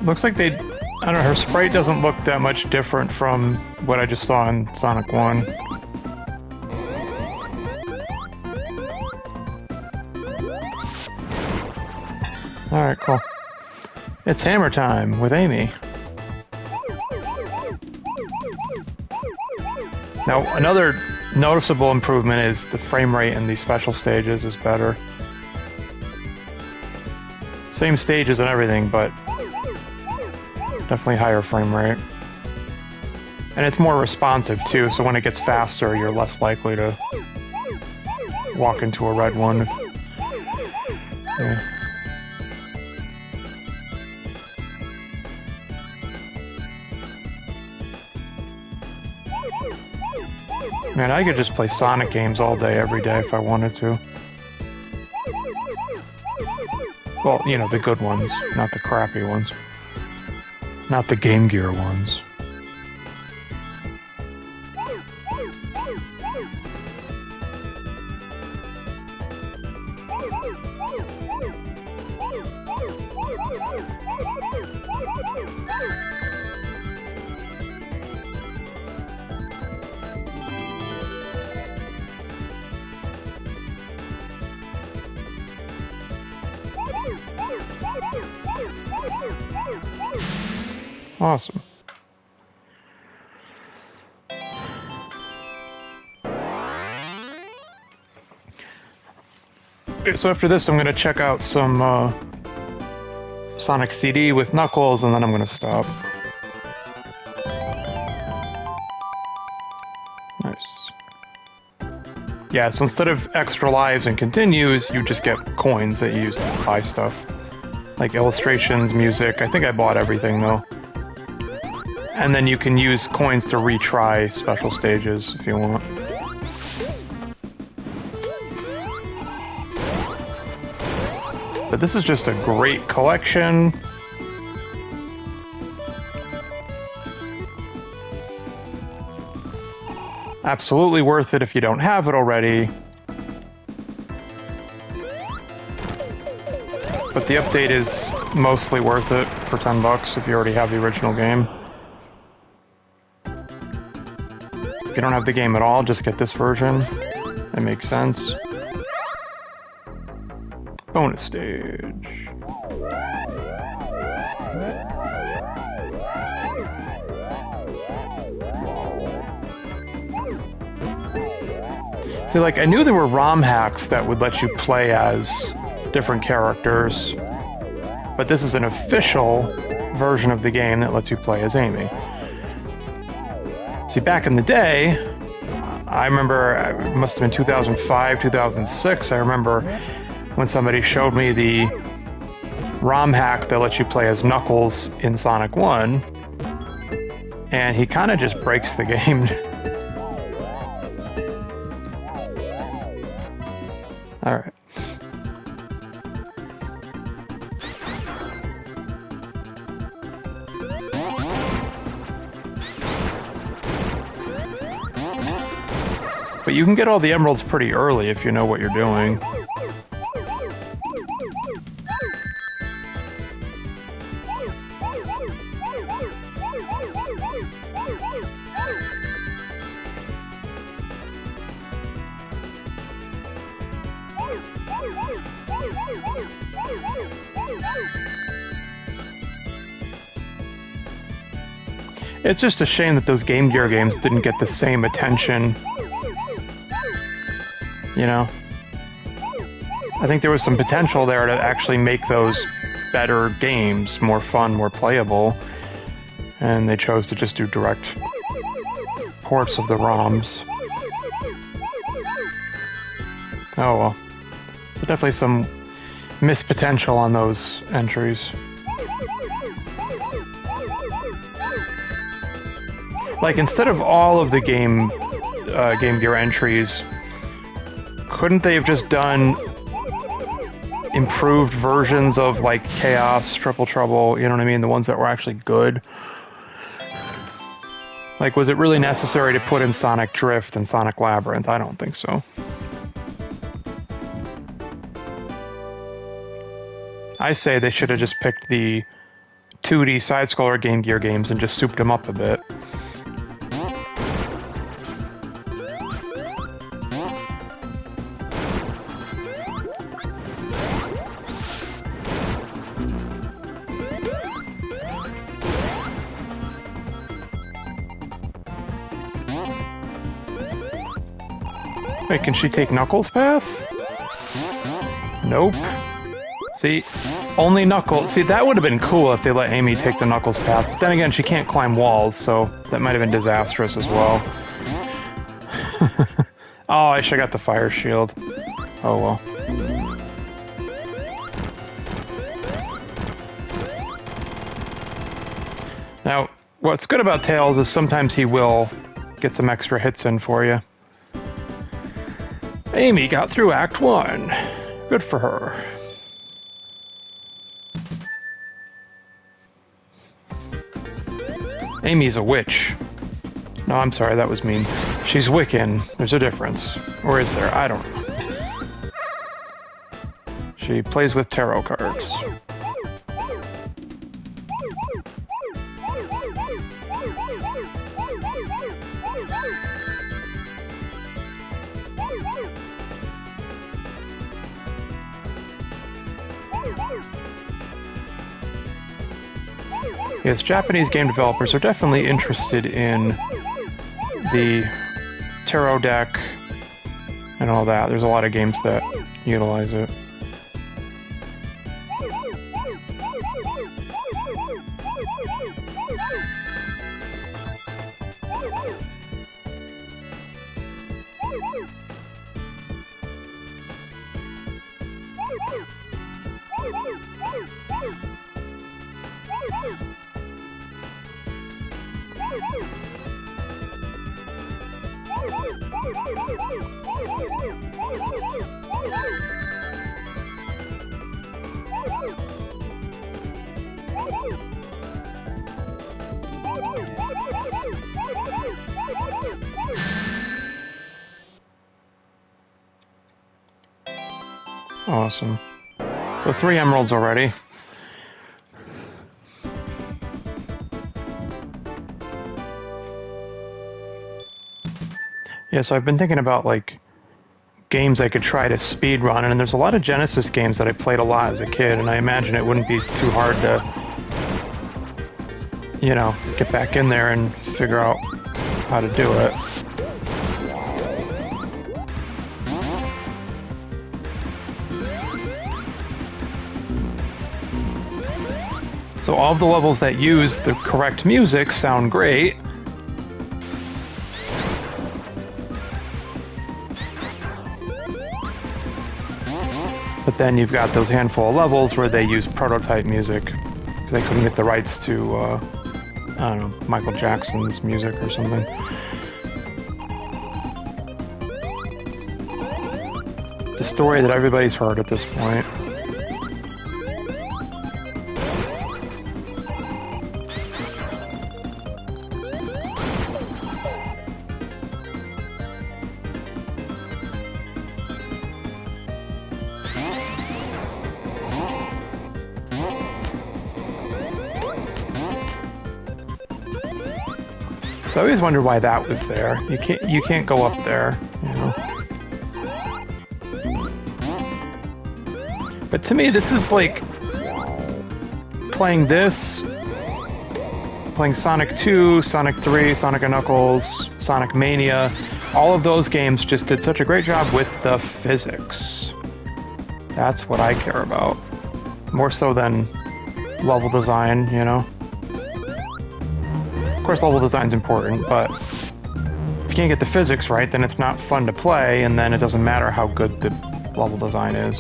Looks like they... I don't know, her sprite doesn't look that much different from what I just saw in Sonic 1. Alright, cool. It's hammer time with Amy. Now, another noticeable improvement is the frame rate in these special stages is better. Same stages and everything, but definitely higher frame rate. And it's more responsive too, so when it gets faster, you're less likely to walk into a red one. Yeah. Man, I could just play Sonic games all day, every day if I wanted to. Well, you know, the good ones, not the crappy ones. Not the Game Gear ones. Awesome. Okay, so after this, I'm going to check out some Sonic CD with Knuckles, and then I'm going to stop. Nice. Yeah, so instead of extra lives and continues, you just get coins that you use to buy stuff. Like illustrations, music. I think I bought everything, though. And then you can use coins to retry special stages if you want. But this is just a great collection. Absolutely worth it if you don't have it already. But the update is mostly worth it for $10 if you already have the original game. If you don't have the game at all, just get this version. It makes sense. Bonus stage. See, like, I knew there were ROM hacks that would let you play as different characters, but but this is an official version of the game that lets you play as Amy. See, back in the day, I remember, it must have been 2005, 2006, I remember when somebody showed me the ROM hack that lets you play as Knuckles in Sonic 1, and he kind of just breaks the game. Alright. But you can get all the emeralds pretty early if you know what you're doing. It's just a shame that those Game Gear games didn't get the same attention. You know? I think there was some potential there to actually make those better games, more fun, more playable. And they chose to just do direct ports of the ROMs. Oh well. So definitely some missed potential on those entries. Like, instead of all of the Game Gear entries, couldn't they have just done improved versions of, like, Chaos, Triple Trouble, you know what I mean? The ones that were actually good? Like, was it really necessary to put in Sonic Drift and Sonic Labyrinth? I don't think so. I say they should have just picked the 2D side-scroller Game Gear games and just souped them up a bit. Wait, can she take Knuckles' path? Nope. See, only Knuckles. See, that would have been cool if they let Amy take the Knuckles path. But then again, she can't climb walls, so that might have been disastrous as well. Oh, I should have got the fire shield. Oh well. Now, what's good about Tails is sometimes he will get some extra hits in for you. Amy got through Act 1. Good for her. Amy's a witch. No, I'm sorry, that was mean. She's Wiccan. There's a difference. Or is there? I don't know. She plays with tarot cards. Yes, Japanese game developers are definitely interested in the tarot deck and all that. There's a lot of games that utilize it. Awesome. So 3 emeralds already. Yeah, so I've been thinking about, like, games I could try to speedrun, and there's a lot of Genesis games that I played a lot as a kid, and I imagine it wouldn't be too hard to, you know, get back in there and figure out how to do it. So all of the levels that use the correct music sound great. But then you've got those handful of levels where they use prototype music because they couldn't get the rights to, I don't know, Michael Jackson's music or something. It's a story that everybody's heard at this point. So I always wonder why that was there. You can't go up there, you know. But to me, this is like playing this, playing Sonic 2, Sonic 3, Sonic & Knuckles, Sonic Mania. All of those games just did such a great job with the physics. That's what I care about. More so than level design, you know. Of course, level design's important, but if you can't get the physics right, then it's not fun to play, and then it doesn't matter how good the level design is,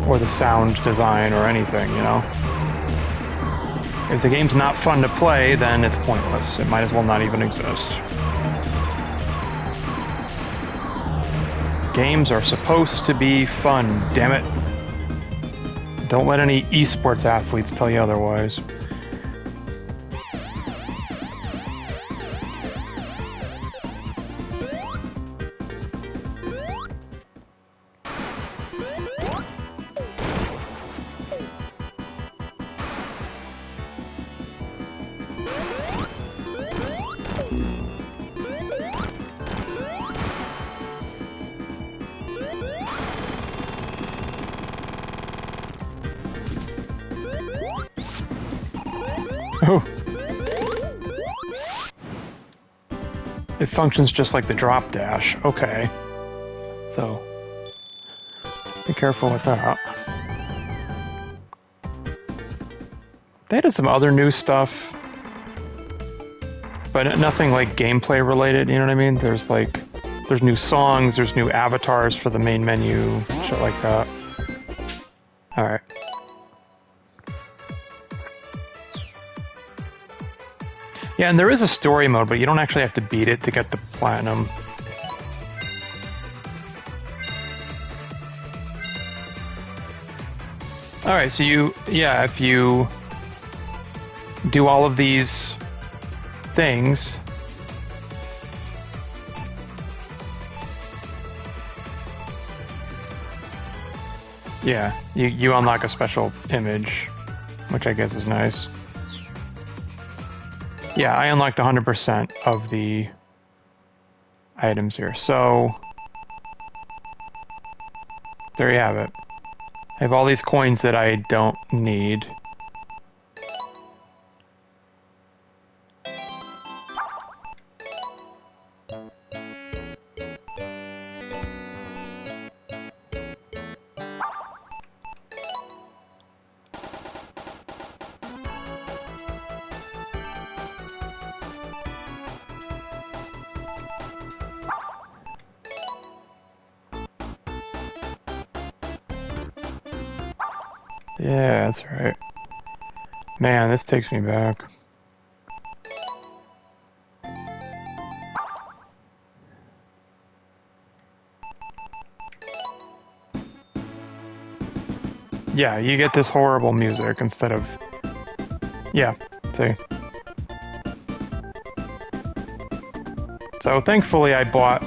or the sound design, or anything, you know? If the game's not fun to play, then it's pointless. It might as well not even exist. Games are supposed to be fun, damn it. Don't let any esports athletes tell you otherwise. Oh. It functions just like the drop dash. Okay. So, be careful with that. They did some other new stuff, but nothing like gameplay related, you know what I mean? There's new songs, there's new avatars for the main menu, shit like that. Alright. Yeah, and there is a story mode, but you don't actually have to beat it to get the platinum. Alright, so if you do all of these things, yeah, you unlock a special image, which I guess is nice. Yeah, I unlocked 100% of the items here, so there you have it. I have all these coins that I don't need. Yeah, that's right. Man, this takes me back. Yeah, you get this horrible music instead of... Yeah, see? So thankfully I bought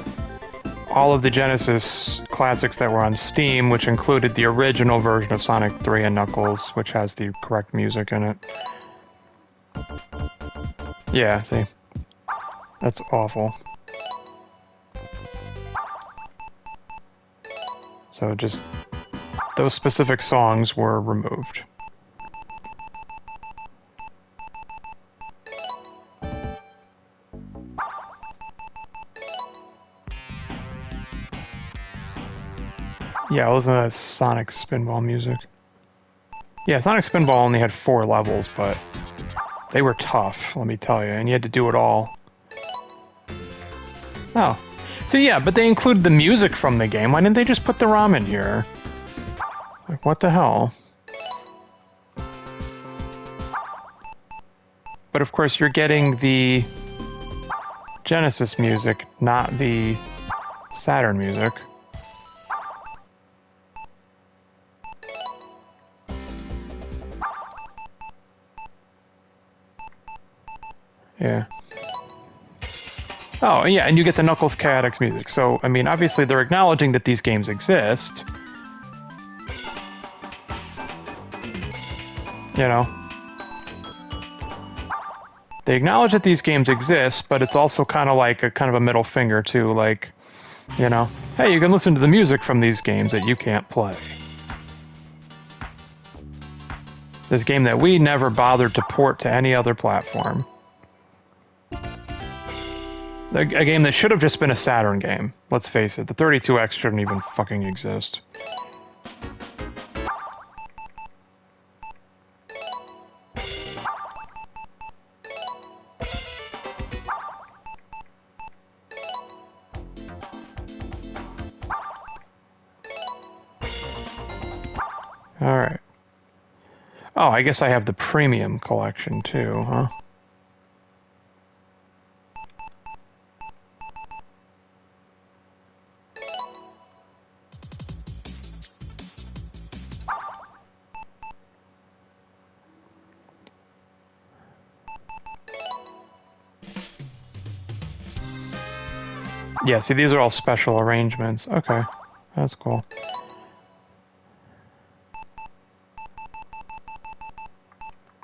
all of the Genesis classics that were on Steam, which included the original version of Sonic 3 and Knuckles, which has the correct music in it. Yeah, see? That's awful. So just... those specific songs were removed. Yeah, listen to that Sonic Spinball music. Yeah, Sonic Spinball only had 4 levels, but they were tough, let me tell you, and you had to do it all. Oh. So yeah, but they included the music from the game. Why didn't they just put the ROM in here? Like, what the hell? But of course, you're getting the Genesis music, not the Saturn music. Yeah. Oh, yeah, and you get the Knuckles Chaotix music. So, I mean, obviously they're acknowledging that these games exist. You know? They acknowledge that these games exist, but it's also kind of like a middle finger too, like, you know, hey, you can listen to the music from these games that you can't play. This game that we never bothered to port to any other platform. A game that should have just been a Saturn game. Let's face it, the 32X shouldn't even fucking exist. Alright. Oh, I guess I have the premium collection too, huh? Yeah, see, these are all special arrangements. Okay, that's cool.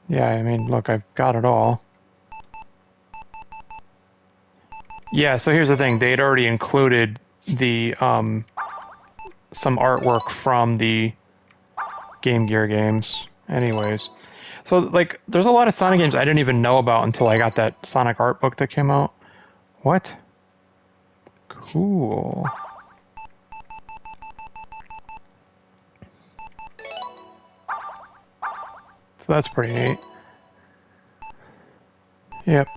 Yeah, I mean, look, I've got it all. Yeah, so here's the thing. They'd already included the, some artwork from the Game Gear games anyways. So, like, there's a lot of Sonic games I didn't even know about until I got that Sonic art book that came out. What? Cool. So that's pretty neat. Yep.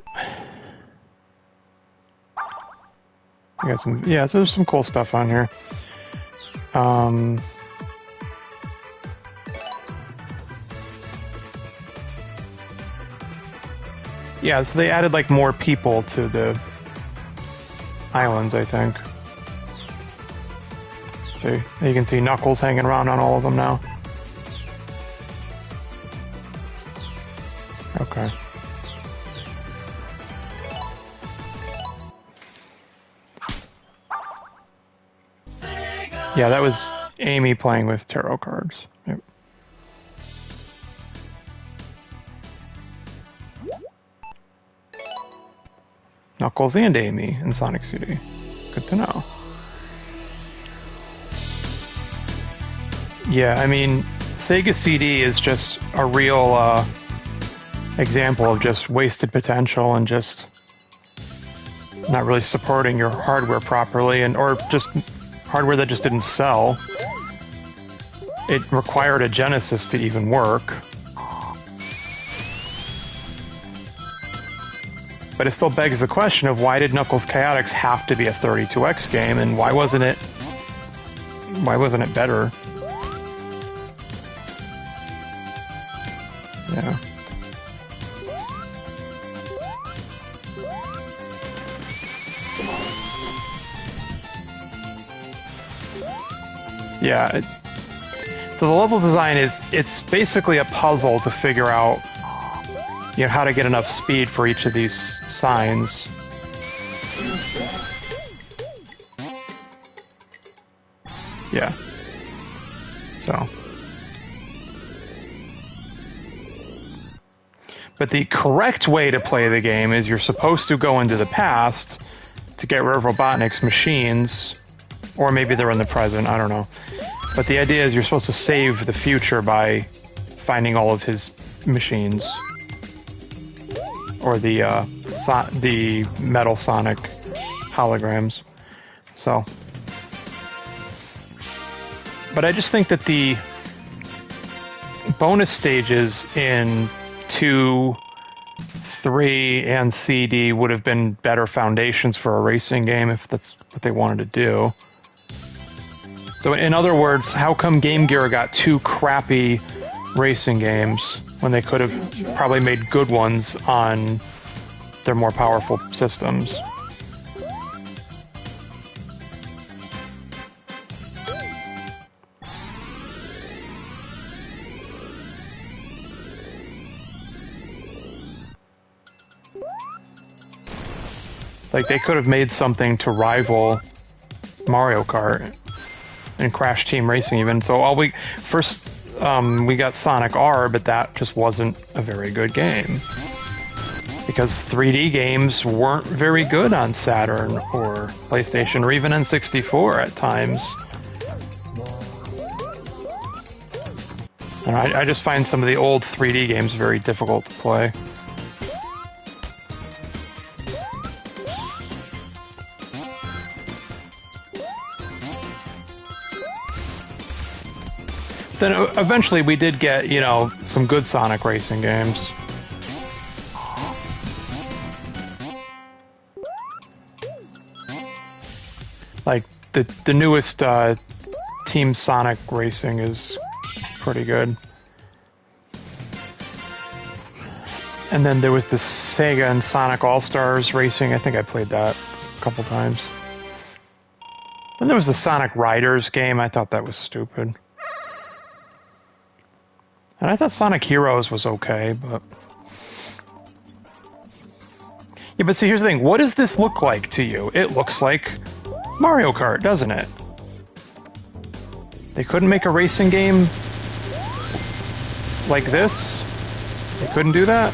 I got some, yeah, so there's some cool stuff on here. Yeah, so they added like more people to the islands, I think. So you can see Knuckles hanging around on all of them now. Okay. Yeah, that was Amy playing with tarot cards. Yep. Knuckles and Amy in Sonic CD. Good to know. Yeah, I mean, Sega CD is just a real example of just wasted potential and just not really supporting your hardware properly, and or just hardware that just didn't sell. It required a Genesis to even work. But it still begs the question of why did Knuckles Chaotix have to be a 32X game, and why wasn't it better? Yeah. Yeah. So the level design it's basically a puzzle to figure out, you know, how to get enough speed for each of these signs. Yeah. So. But the correct way to play the game is you're supposed to go into the past to get rid of Robotnik's machines, or maybe they're in the present, I don't know. But the idea is you're supposed to save the future by finding all of his machines. Or the Metal Sonic holograms. So. But I just think that the bonus stages in 2, 3, and CD would have been better foundations for a racing game if that's what they wanted to do. So in other words, how come Game Gear got 2 crappy racing games when they could have probably made good ones on their more powerful systems? Like, they could have made something to rival Mario Kart and Crash Team Racing even. So we got Sonic R, but that just wasn't a very good game. Because 3D games weren't very good on Saturn or PlayStation or even N64 at times. And I just find some of the old 3D games very difficult to play. Then eventually we did get, you know, some good Sonic racing games. Like, the newest Team Sonic Racing is pretty good. And then there was the Sega and Sonic All-Stars Racing. I think I played that a couple times. And there was the Sonic Riders game. I thought that was stupid. And I thought Sonic Heroes was okay, but... Yeah, but see, here's the thing. What does this look like to you? It looks like Mario Kart, doesn't it? They couldn't make a racing game like this? They couldn't do that?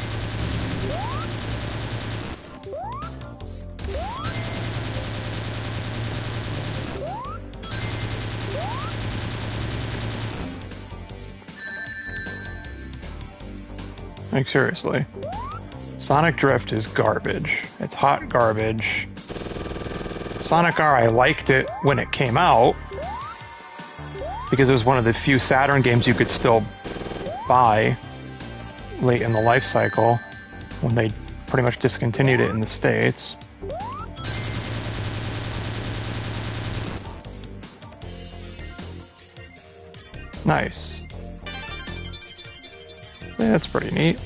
Like, seriously. Sonic Drift is garbage. It's hot garbage. Sonic R, I liked it when it came out, because it was one of the few Saturn games you could still buy late in the life cycle, when they pretty much discontinued it in the States. Nice. Yeah, that's pretty neat.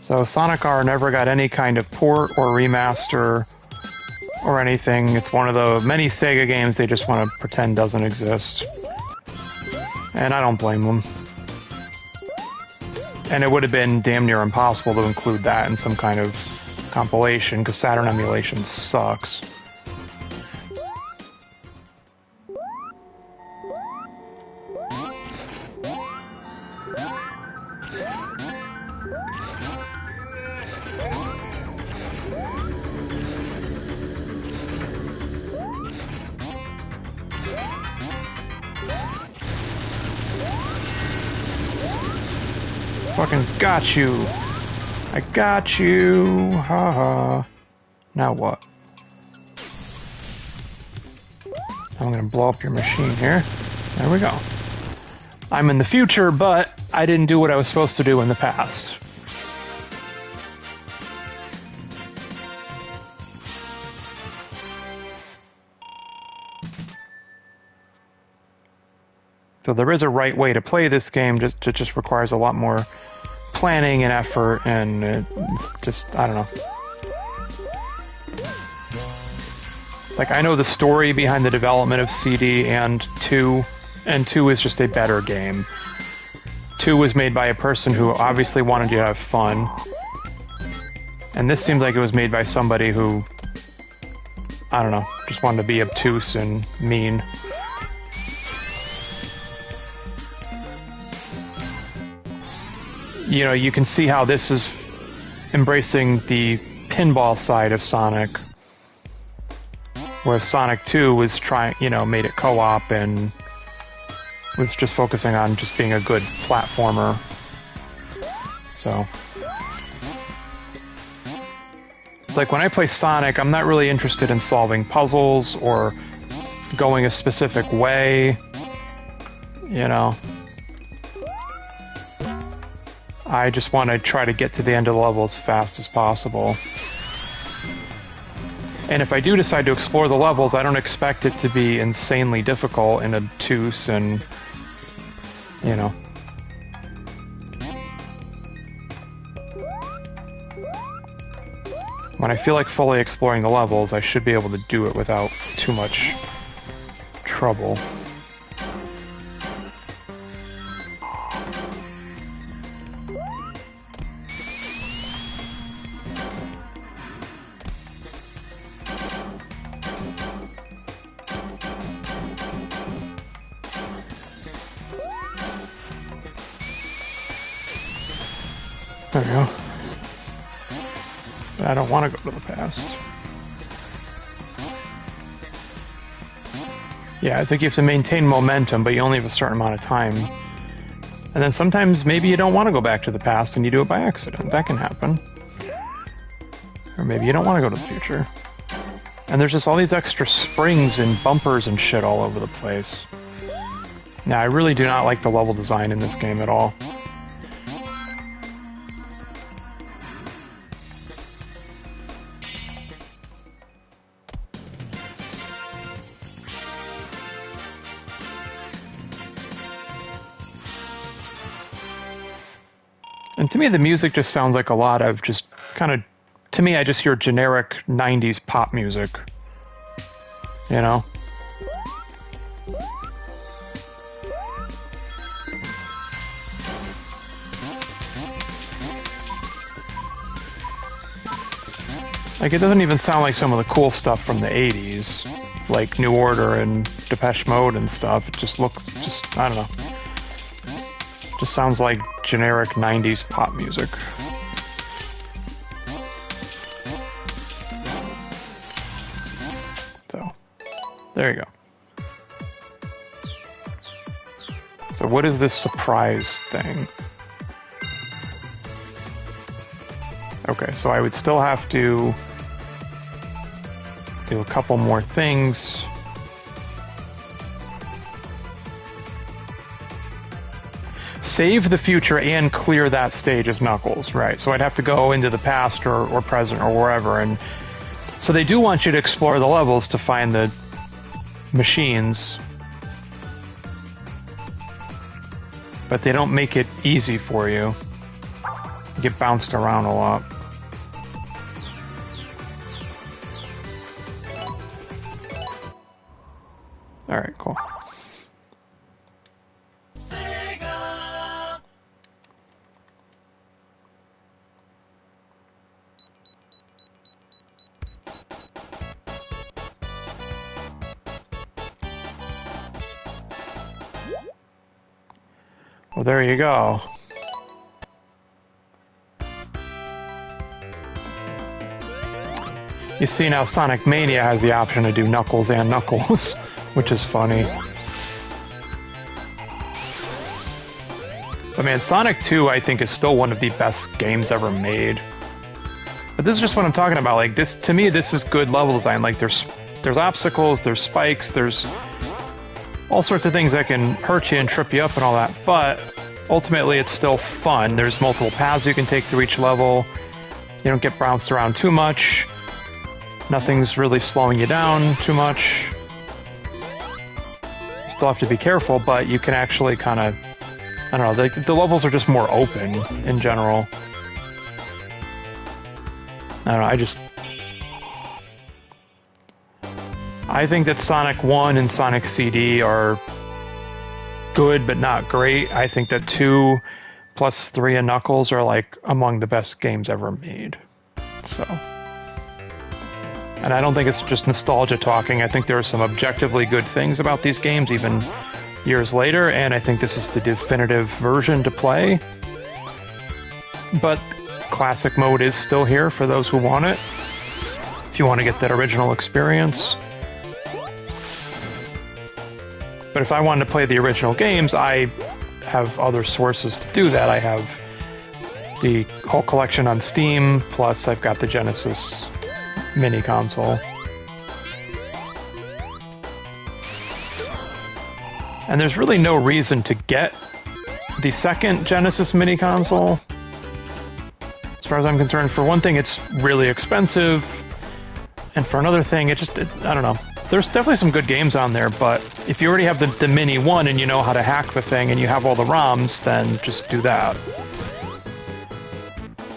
So Sonic R never got any kind of port or remaster or anything. It's one of the many Sega games they just want to pretend doesn't exist. And I don't blame them. And it would have been damn near impossible to include that in some kind of compilation, because Saturn emulation sucks. Fucking got you. I got you. Ha ha. Now what? I'm gonna blow up your machine here. There we go. I'm in the future, but I didn't do what I was supposed to do in the past. So there is a right way to play this game, it just requires a lot more planning and effort, and I don't know. Like, I know the story behind the development of CD and 2, and 2 is just a better game. 2 was made by a person who obviously wanted you to have fun, and this seems like it was made by somebody who, I don't know, just wanted to be obtuse and mean. You know, you can see how this is embracing the pinball side of Sonic, where Sonic 2 was trying, you know, made it co-op and was just focusing on just being a good platformer. So it's like when I play Sonic, I'm not really interested in solving puzzles or going a specific way, you know. I just want to try to get to the end of the level as fast as possible. And if I do decide to explore the levels, I don't expect it to be insanely difficult and obtuse and, you know. When I feel like fully exploring the levels, I should be able to do it without too much trouble. There we go. But I don't want to go to the past. Yeah, it's like you have to maintain momentum, but you only have a certain amount of time. And then sometimes maybe you don't want to go back to the past and you do it by accident. That can happen. Or maybe you don't want to go to the future. And there's just all these extra springs and bumpers and shit all over the place. Now, I really do not like the level design in this game at all. And to me, the music just sounds like a lot of just kind of, to me, I just hear generic 90s pop music. You know? Like, it doesn't even sound like some of the cool stuff from the 80s, like New Order and Depeche Mode and stuff. It just looks, just, I don't know. Just sounds like generic 90s pop music. So, there you go. So what is this surprise thing? Okay, so I would still have to do a couple more things. Save the future and clear that stage as Knuckles, right? So I'd have to go into the past or present or wherever. And so they do want you to explore the levels to find the machines. But they don't make it easy for you. You get bounced around a lot. Alright, cool. Well, there you go. You see now Sonic Mania has the option to do Knuckles and Knuckles, which is funny. But man, Sonic 2 I think is still one of the best games ever made. But this is just what I'm talking about. Like this, to me, this is good level design. Like there's obstacles, there's spikes, there's all sorts of things that can hurt you and trip you up and all that, but ultimately it's still fun. There's multiple paths you can take through each level. You don't get bounced around too much. Nothing's really slowing you down too much. You still have to be careful, but you can actually kind of, I don't know, the levels are just more open in general. I don't know, I think that Sonic 1 and Sonic CD are good but not great. I think that 2 plus 3 and Knuckles are like among the best games ever made. So, and I don't think it's just nostalgia talking. I think there are some objectively good things about these games even years later, and I think this is the definitive version to play. But classic mode is still here for those who want it. If you want to get that original experience. But if I wanted to play the original games, I have other sources to do that. I have the whole collection on Steam, plus I've got the Genesis mini console. And there's really no reason to get the second Genesis mini console. As far as I'm concerned, for one thing, it's really expensive. And for another thing, I don't know. There's definitely some good games on there, but if you already have the mini one and you know how to hack the thing and you have all the ROMs, then just do that.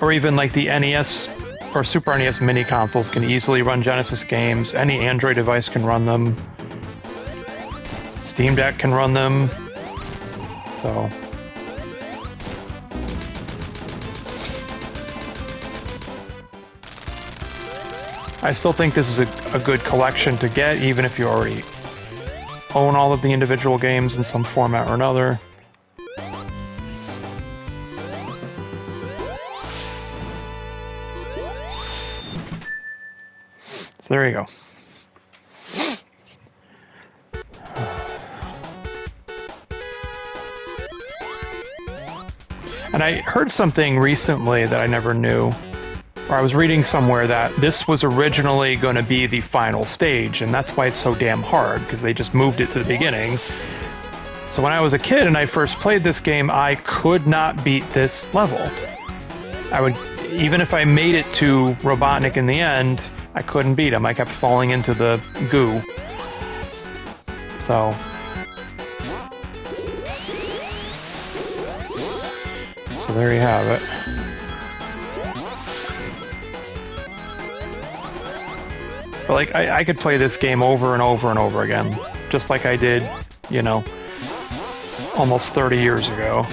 Or even like the NES or Super NES mini consoles can easily run Genesis games. Any Android device can run them. Steam Deck can run them. So... I still think this is a good collection to get, even if you already own all of the individual games in some format or another. So there you go. And I heard something recently that I never knew. Or I was reading somewhere that this was originally going to be the final stage, and that's why it's so damn hard, because they just moved it to the beginning. So when I was a kid and I first played this game, I could not beat this level. Even if I made it to Robotnik in the end, I couldn't beat him. I kept falling into the goo. So there you have it. But like, I could play this game over and over and over again, just like I did, you know, almost 30 years ago.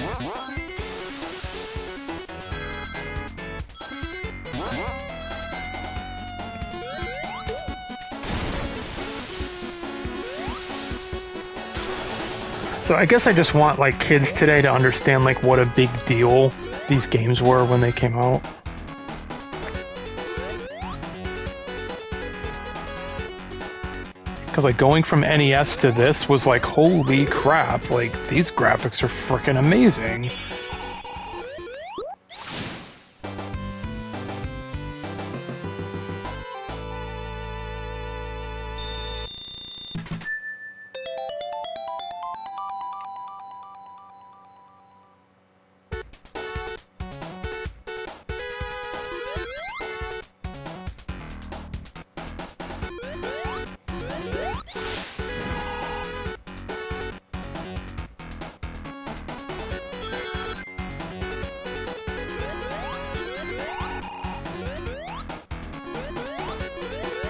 So I guess I just want like kids today to understand like what a big deal these games were when they came out. Because like going from NES to this was like, holy crap, like these graphics are freaking amazing.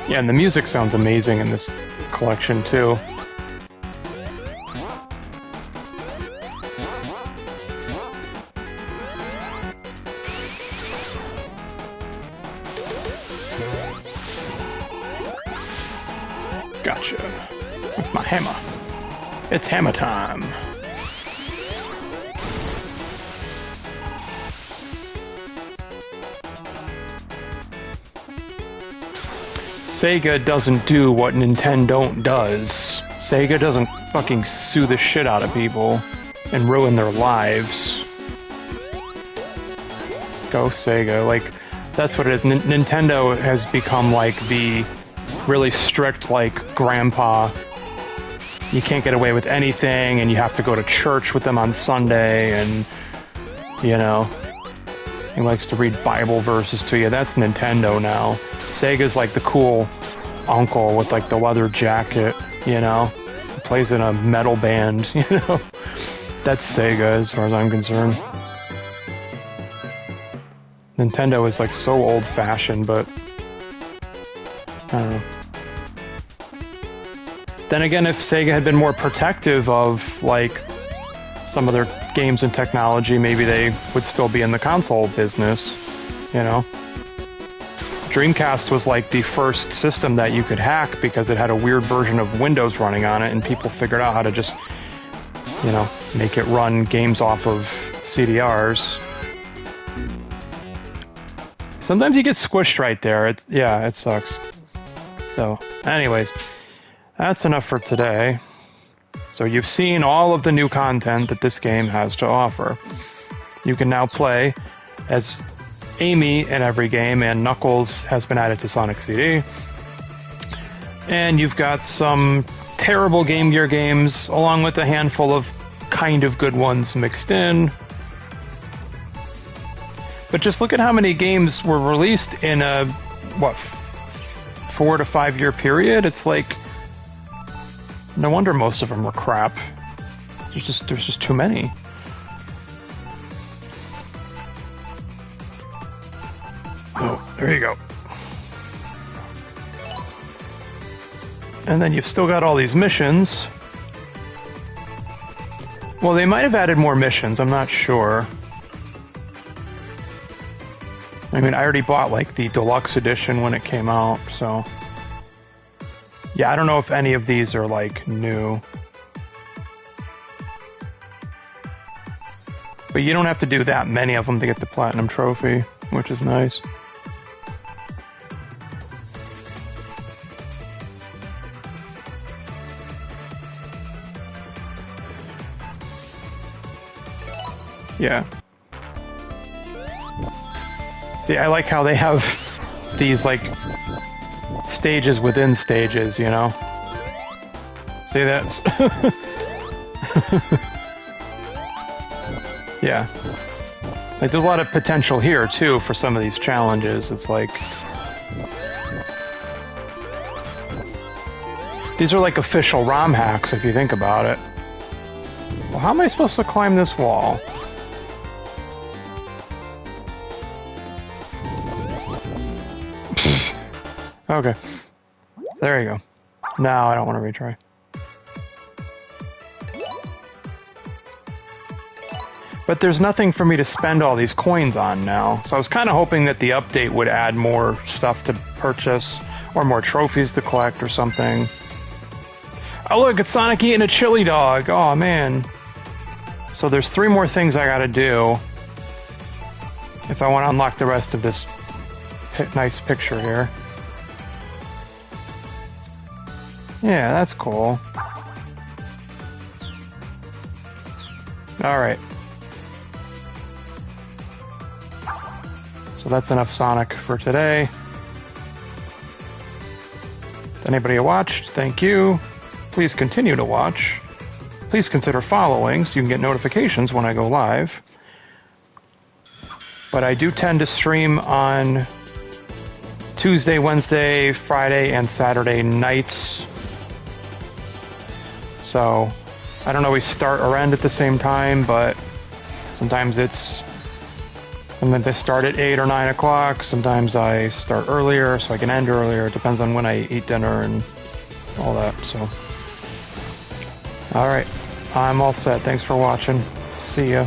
Yeah, and the music sounds amazing in this collection, too. Gotcha. With my hammer. It's hammer time. Sega doesn't do what Nintendo does. Sega doesn't fucking sue the shit out of people and ruin their lives. Go Sega. Like, that's what it is. Nintendo has become like the really strict, like, grandpa. You can't get away with anything, and you have to go to church with them on Sunday, and, you know, he likes to read Bible verses to you. That's Nintendo now. Sega's like the cool uncle with like the leather jacket, you know? He plays in a metal band, you know? That's Sega as far as I'm concerned. Nintendo is like so old-fashioned, but I don't know. Then again, if Sega had been more protective of like some of their games and technology, maybe they would still be in the console business, you know? Dreamcast was like the first system that you could hack because it had a weird version of Windows running on it, and people figured out how to just, you know, make it run games off of CDRs. Sometimes you get squished right there. Yeah, it sucks. So, anyways, that's enough for today. So you've seen all of the new content that this game has to offer. You can now play as Amy in every game, and Knuckles has been added to Sonic CD. And you've got some terrible Game Gear games, along with a handful of kind of good ones mixed in. But just look at how many games were released in a, 4 to 5 year period? It's like, no wonder most of them were crap. There's just too many. Oh, there you go. And then you've still got all these missions. Well, they might have added more missions, I'm not sure. I mean, I already bought, like, the deluxe edition when it came out, so... Yeah, I don't know if any of these are, like, new. But you don't have to do that many of them to get the Platinum Trophy, which is nice. Yeah. See, I like how they have these, like, stages within stages, you know? See, that's... Yeah. Like, there's a lot of potential here, too, for some of these challenges. It's like... These are like official ROM hacks, if you think about it. Well, how am I supposed to climb this wall? Okay. There you go. Now I don't want to retry. But there's nothing for me to spend all these coins on now. So I was kind of hoping that the update would add more stuff to purchase, or more trophies to collect or something. Oh look, it's Sonic eating a chili dog! Oh man. So there's 3 more things I gotta do if I want to unlock the rest of this nice picture here. Yeah, that's cool. Alright. So that's enough Sonic for today. To anybody who watched, thank you. Please continue to watch. Please consider following so you can get notifications when I go live. But I do tend to stream on Tuesday, Wednesday, Friday, and Saturday nights. So, I don't always start or end at the same time, but sometimes it's... And then they start at 8 or 9 o'clock. Sometimes I start earlier, so I can end earlier. It depends on when I eat dinner and all that, so... Alright, I'm all set. Thanks for watching. See ya.